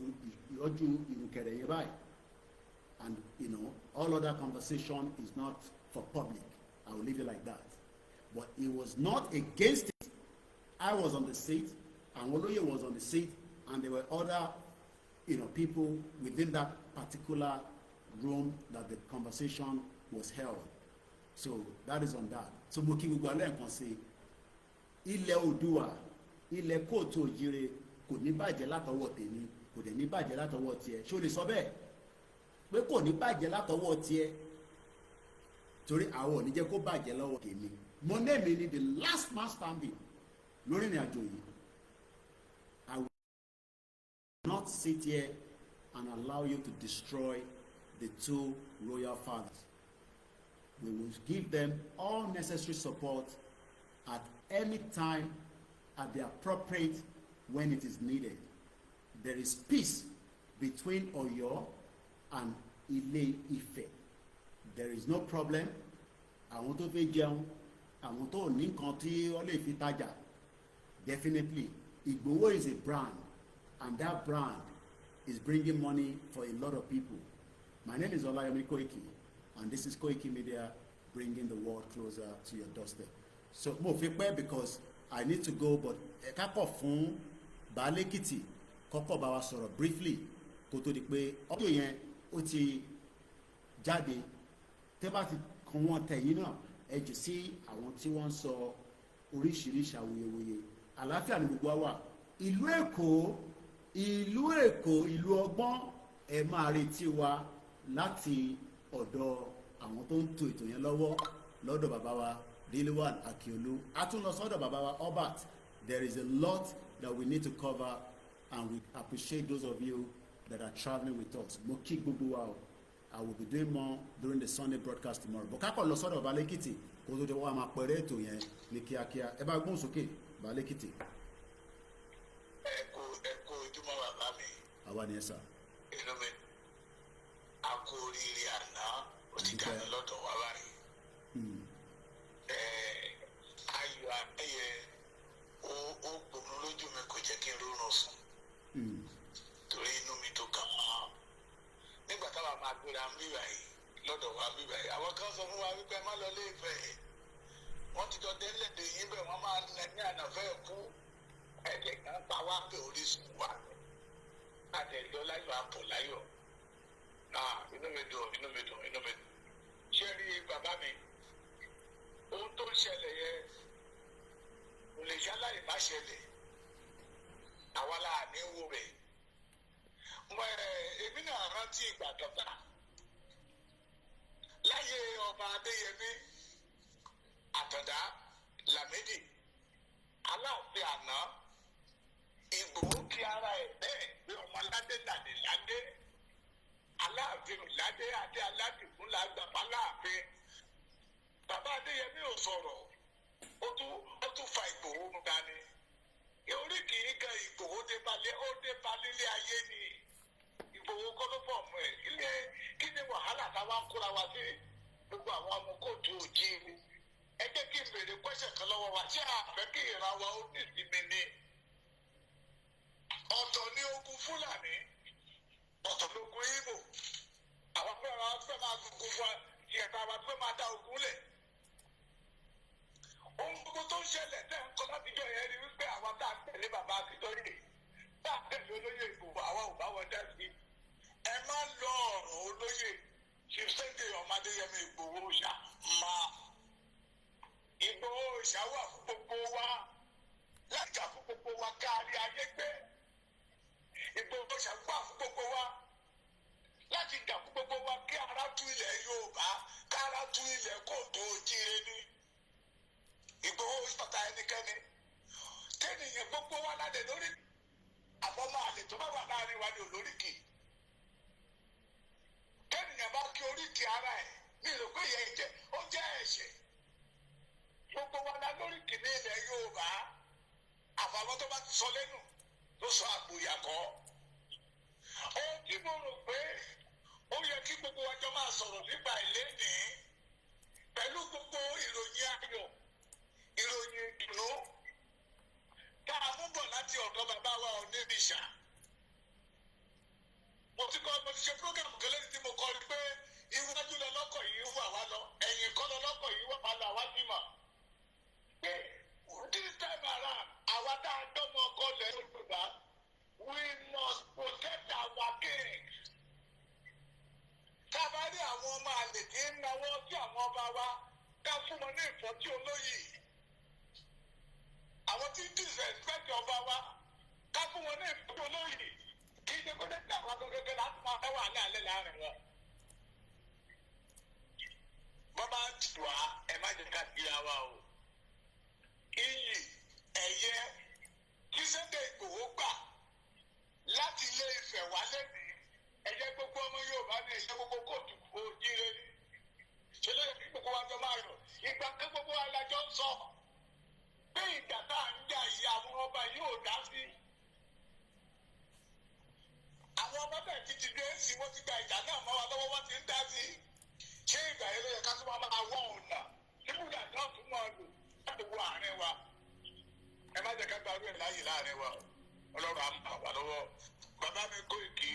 ìrọ́jú ìrùkẹ̀rẹ̀ yẹn báyìí, and you know all other conversation is not for public. I will leave it like that. But it was not against it. I was on the seat, and Olóyè was on the seat, and there were other people within that particular room that the conversation was held. So that is on that. So mo kí gbogbo alẹ́ nǹkan sí ilẹ̀ Oòduà, ilẹ̀ kóòtù òjìrè kò ní bàjẹ́ látọwọ́ tèmi, kò dẹ̀ ní bàjẹ́ látọwọ́ tiẹ̀. Ṣé o lè sọ bẹ́ẹ̀ pé kò ní bàjẹ́ látọwọ́ tiẹ̀? Torí àwọn ò ní jẹ́ kó bàjẹ́ lọ́wọ́ tèmi. Mo ní èmi ni the last man standing lórí ìrìn àjò yìí. I will not sit here and allow you to destroy the two royal fathers. We will give them all necessary support at any time, at the appropriate when it is needed. There is peace between Ọ̀yọ́ and Ilé Ifẹ̀. There is no problem. Àwọn tó fẹ́ jẹun, àwọn tó ní nǹkan tí wọ́n lè fi tajà. Definitely, Igboho is a brand, and that brand is bringing money for a lot of people. My name is Adeyemo Koiki, and this is KoikiMedia, bringing the world closer to your doorstep. So mo fi pẹ́ because I need to go, but ká kọ̀ fún Baálé Èkìtì kọ́kọ́ bá wa sọ̀rọ̀ briefly kó tó di pé ọdún yẹn ó ti jáde. Tẹ́ bá ti kàn wọ́n tẹ̀yìn náà ẹ jù sí àwọn tí wọ́n ń sọ oríṣiríṣi awuyewuye. Àlàáfíà ni gbogbo wa. Ìlú Èkó, ìlú ọgbọ́n, ẹ máa retí wa láti ọ̀dọ̀ àwọn tó ń tò ètò yẹn lọ́dọ̀ bàbá wa Rilwan Akiolu. A tún lọ sọ́dọ̀ bàbá wa Obat. There is a lot that we need to cover, and we appreciate those of you that are traveling with us. Mo kí gbogbo wa o. I will be doing more during the Sunday broadcast tomorrow. But ká kọ̀ lọ sọ́dọ̀ Baálé Èkìtì kó tó di wọ́n máa pẹ̀rẹ́ ètò yẹn ní kíákíá. Ẹ bá gbóhùn sókè Baálé Èkìtì. Ẹ kú ojúmọ́ bàbá mi. Àwa ni ẹ sà. Inú mi a kú oríire àná ó ti dáná lọ́dọ̀ wa báyìí. Ayọ̀ àbẹ́yẹ ó gbòmù lójú mi kò jẹ́ kí n rórun sùn. Torí inú mi tó kàn án. Nígbà táwa máa gbéra ń bíbà yìí lọ́dọ̀ wa bíbà yìí, àwọn kan sọ fún wa wípé má lọ Ilé Ifẹ̀. Wọ́n ti jọ délẹ̀dẹ̀ yín bẹ́ẹ̀ wọ́n máa nà ní ànàfẹ́ kú. Ẹ̀jẹ̀ kan pa wá pé orísun wà. Àtẹ̀jọ́ láyọ̀ àpò láyọ̀. Inú mi dùn. Ṣé rí bàbá mi? Ohun tó ń ṣẹlẹ̀ yẹn kò lè ṣaláì má ṣẹlẹ̀. Àwa la ní wo rẹ̀. Èmi náà rántí ìgbà kẹta. Láyé ọba Adéyẹmí Àtàndá Lámídì, Aláàfin àná, Ìgbòho kí ara ẹ̀ bẹ́ẹ̀ pé ọmọ aládé làdé ládé. Aláàfin ládé adé aládìkún làgbà fáláàfin. Bàbá Adéyẹmí ò sọ̀rọ̀, ó tún fa Ìgbòho mú dání. Orí kìí kan Ìgbòho dé balẹ̀ ilé ayé ni. Ìgbòho kọ́ ló bọ̀ mọ́ ẹ̀. Kí ni wàhálà táwa ń kóra wa sí gbogbo àwọn ọmọ kóòtù òjíire? Ẹ jẹ́ kí n béèrè kwẹ́sẹ̀ kan lọ́wọ́ wa. Ṣé àfẹ́ kí ìran wa ó ní ìsinmi ni? Ọ̀tọ̀ ni ogun Fúlàní, ọ̀tọ̀ ni ogun Ìgbò. Àwọn fẹ́ máa gbogbo wa ìyẹ̀ta wa fẹ́ máa dá ogun lẹ̀. Ohun gbogbo tó ń ṣẹlẹ̀ tẹ̀ ń kọ́ látijọ́ yẹn ni wípé àwọn tá a tẹ̀lé bàbá Akíntọ́yè, tá a tẹ̀lé olóyè Ìgbòho, àwa ò bá wọn dá sí. Ẹ má lọ ọ̀rọ̀ olóyè Sunday ọmọ Adéyẹmí Ìgbòho Òòṣà máa. Ìgbòho Òòṣà wà fún gbogbo wa, lájà fún gbogbo wa kárí ayé gbé. Ìgbòho Òòṣà wà fún gbogbo wa, láti jà fún gbogbo wa kí ara tú ilẹ̀ Yorùbá, kára tú ilẹ̀ kóòtù òjíire ní. Ìgbòho Òòṣà ta ẹnikẹ́ni. Kẹ́nìyàn gbogbo wa ládẹ lórí. àbọ̀mọ́ àlè tó bá wà láàrin wa ní olóríkì kẹ́nìyàn bá kí oríkì ara ẹ̀ ní ìlú pé ìyẹn jẹ́ ó jẹ́ ẹ̀ṣẹ̀ gbogbo wa la lóríkì ní ilẹ̀ Yorùbá àfàwọn tó bá ti sọ lẹ́nu tó sọ àgbòyàkọ́ ohun tí mo rò pé ó yẹ kí gbogbo wa jọ máa sọ̀rọ̀ nípa ìlénìí pẹ̀lú gbogbo ìròyìn ayọ̀ ìròyìn ìdùnnú tá a mú bọ̀ láti ọ̀dọ̀ bàbá wa Onírìṣà. mo ti ṣe program kẹlẹ́ tí mo kọ́ ni pé iwájú lọ́lọ́kọ̀ yìí wà wá lọ ẹ̀yìn kọ́ lọ́lọ́kọ̀ yìí wà wá lọ àwa ti mọ̀ pé this time around àwa tá a dọ́mọ ọkọ lẹ̀ Yorùbá we must protect our king. tá a bá rí àwọn ọmọ àlè tí ń nawọ́ sí àwọn ọba wa ká fún wọn ní ìfọ́tí olóyè àwọn tí ń disrespect ọba wa ká fún wọn ní ìfọ́tí olóyè kí ṣe kó dé àwọn akẹ́kọ̀ọ́ láti máa fẹ́ wà ní alẹ́ láàrin wọn. bọ́bá tù wá ẹ má jẹ́ ká di àwa o. iyì ẹ̀yẹ kí Sunday Igboho gbà láti Ilé Ifẹ̀ wá lẹ́nìí ẹ̀yẹ gbogbo ọmọ Yorùbá ní ẹ̀yẹ gbogbo kóòtù òjìire ni. ṣe ló yẹ kí gbogbo wa jọ máa rọ̀ ìgbà kan gbogbo wa la jọ ń sọ pé ìjà tá à ń jà yìí àwọn ọba yóò dá sí. àwọn ọba bẹ́ẹ̀ ti ti dé sí wọ́n ti gba ìjà náà mọ́ wa lọ́wọ́ wọ́n ti ń dá sí. ṣé ìgbà yẹn ló yẹ ká tún máa wọ́n ọ̀nà nígbà náà tún máa lò láti wo àárín wa. ẹ má jẹ́ ká gba orí ẹ̀ láàyè láàrin wa Ọlọ́run á máa wà lọ́wọ́. bàbá mi Kóìkì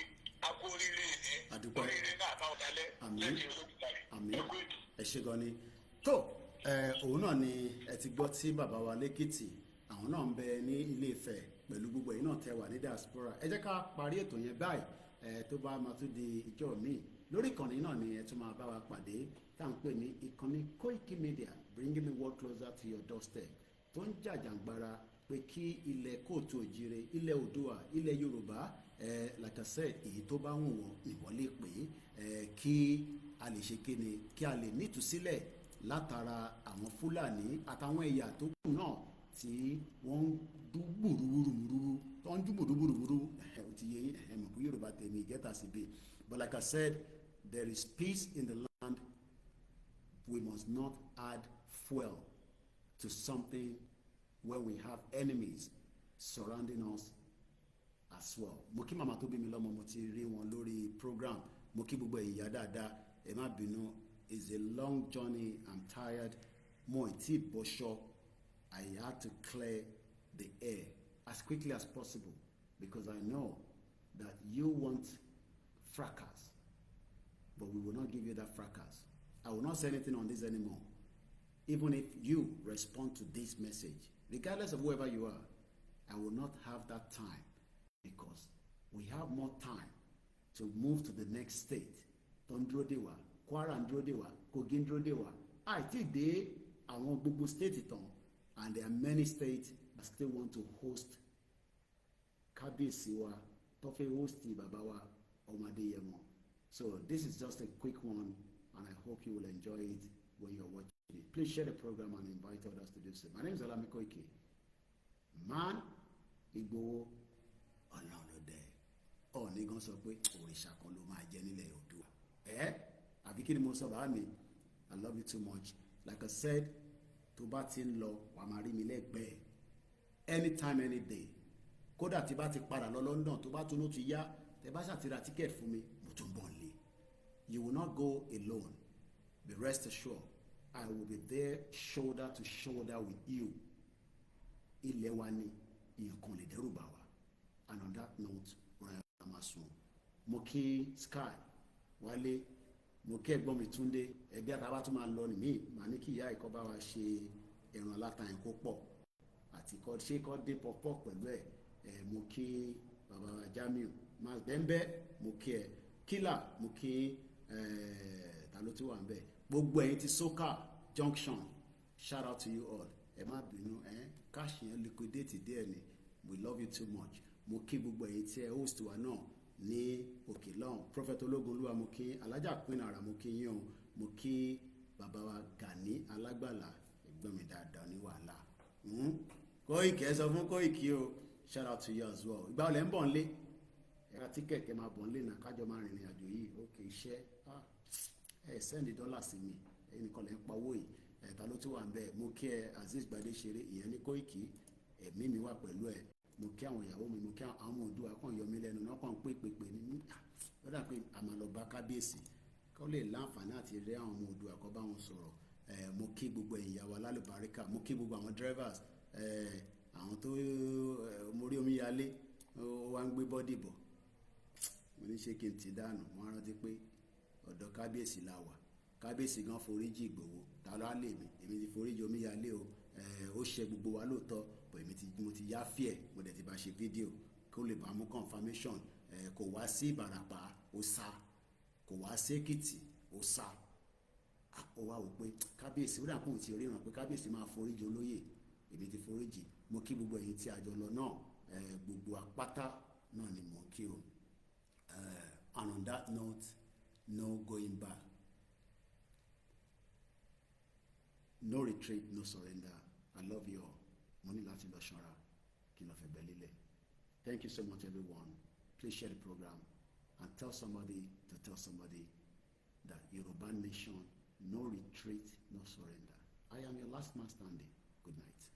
akú oríire ní oríire náà máa dalẹ̀ lẹ́yìn olóògbé ẹ ṣé gan ni tó òun náà ni ẹ ti gbọ́ tí bàbá wa lẹ́kìtì àwọn náà ń bẹ ní Ilé Ifẹ̀ pẹ̀lú gbogbo ẹ̀yin náà tẹ́ wà ní diaspora ẹ jẹ́ ká parí ètò yẹn báyìí tó bá máa tún di ìjọ míì lórí ìkànnì náà ni ẹ tún máa bá wa pàdé tá à ń pè ní ìkànnì KoikiMedia bringing the world closer to your doorstep tó ń jàjàǹgbara pé kí ilẹ̀ kóòtù òjire ilẹ̀ Oòduà ilẹ̀ Yorùbá like I said èyí tó bá wù wọ́n ìwọlé pé kí a lè ṣe kéne kí a lè nítúsílẹ̀ látara àwọn Fúlàní àtàwọn ẹ̀yà tó kù náà tí wọ́n ń dún gbùrúgbùrúgbùrú tó ń dún gbùrúgbùrúgbùrú ó ti yé ẹ̀mọ̀ kú Yorùbá tèmi gẹ́tà sí bí but like I said there is peace in the land we must not add fuel to something when we have enemies surrounding us as well. mo kí màmá tó bí mi lọ́mọ mo ti rí wọn lórí program mo kí gbogbo ìyá dáadáa ẹ má bínú it's a long journey I'm tired mo ì tí bọ́ṣọ I had to clear the air as quickly as possible because I know that you want fracas but we will not give you that fracas. I will not say anything on this anymore even if you respond to this message regardless of whoever you are. I will not have that time because we have more time to move to the next state. tó ń dúró dè wá, Kwara ń dúró dè wá, Kogi ń dúró dè wá, àìtí dé àwọn gbogbo state tán, and there are many states that still want to host kábíyèsí wa tó fẹ́ host bàbá wa ọmọ Adeyemo. So this is just a quick one and I hope you will enjoy it when you're watching it. Please share the program and invite others to do so. My name is Olami Koiki. Man, Igboho, ọlọ́ọ̀lọ́dẹ Òòní gan sọ pé òrìṣà kan ló máa jẹ nílẹ̀ Oòduà àbí kí ni mo sọ bàá mi. I love you too much. Like I said, tó bá ti ń lọ wàá máa rí mi lẹ́gbẹ̀ẹ́ anytime any day. Kódà tí bá ti padà lọ London tó bá tún ló ti yá tẹ bá ṣàtìrà ticket fún mi mo tún bọ̀ nílé. You will not go alone. Be rest assured I will be there shoulder to shoulder with you. Ilé wa ni ìyẹn kan lè dẹ́rù bà wá. And on that note ọ̀rọ̀ ẹ̀ máa sùn. Mo kí Sky Wálé, mo kí ẹ̀gbọ́n mi Túndé, ẹgbẹ́ àtàbá tún máa lọ nìmí màá ní kí ìyá ẹ̀kọ́ bá wa ṣe ẹran aláta yẹn kó pọ̀ àti kọ́ ṣé kọ́ dé pọ̀pọ̀ pẹ̀lú ẹ̀ mo kí bàbá wa Jamiu máa bẹ́ẹ̀ mo kí ẹ Kílà, mo kí ta ló tún wà ń bẹ̀ gbogbo ẹ̀yin ti Soka Junction, shout out to you all. Ẹ má bínú cash yẹn liquidate díẹ̀ ni, we love you too much. Mo kí gbogbo ẹ̀yin tí ẹ host wa náà ní òkè lọ́hùn, Prophet Ológunlúwa mo kí, Alájà Pinara mo kí yín o, mo kí bàbá wa Gani Alágbàlá ẹ̀gbọ́n mi dáadáa ní wàhálà. Kóìkì ẹ sọ fún Kóìkì o shout out to you as well. Ìgbà olè ń bọ̀ nlé ẹ̀ka tíkẹ̀kẹ́ máa bọ̀ nlé náà kájọ máa rìnrìn àjò yìí ok iṣẹ́ sẹ́ndì dọ́là sí mi ẹ̀yin nìkan lè ń pa owó yìí ẹ̀ta ló tún wà ń bẹ́ẹ̀ mo kí ẹ Azeez Gbadesere ìyẹn ní Koiki ẹ̀mí mi wà pẹ̀lú ẹ̀ mo kí àwọn ìyàwó mi mo kí àwọn ọmọ Oòduà kan yọ mí lẹ́nu náà kàn pé ní lọ́dà pé àmàlọ́ba kábíyèsí kó lè láǹfààní àti rí àwọn ọmọ Oòduà kó bá wọn sọ̀rọ̀ mo kí gbogbo ìyàwó alálùbáríkà mo kí gbogbo àwọn drivers àwọn tó mo rí omíyalé ó wá ń gbé bọ́dì bọ̀ mo ní ṣe kí n ti dànù mo rántí pé ọ̀dọ̀ kábíyèsí la wà kábíyèsí gan foríjì Ìgbòho ta ló á lè mi èmi ti foríjì omíyalé o ó ṣe gbogbo wa lóòótọ́ bọ̀ mo ti yá fíẹ̀ mo dẹ̀ ti bá ṣe fídíò kó lè bá mú confirmation kò wá sí Ìbàràpá ó sá kò wá sí Èkìtì ó sá ó wá wò pé kábíyèsí ó dàpọ̀ tí orí ràn pé kábíyèsí máa foríjì olóyè èmi ti foríjì mo kí gbogbo ẹ̀yin tí a jọ lọ náà gbogbo apáta náà ni mo kí o and on that note no going back no retreat no surrender I love you all mo ní láti lọ ṣọ́ra kí n lọ fẹ̀gbẹ́ lílẹ̀ thank you so much everyone please share the program and tell somebody to tell somebody that Yoruba nation no retreat no surrender I am your last man standing good night.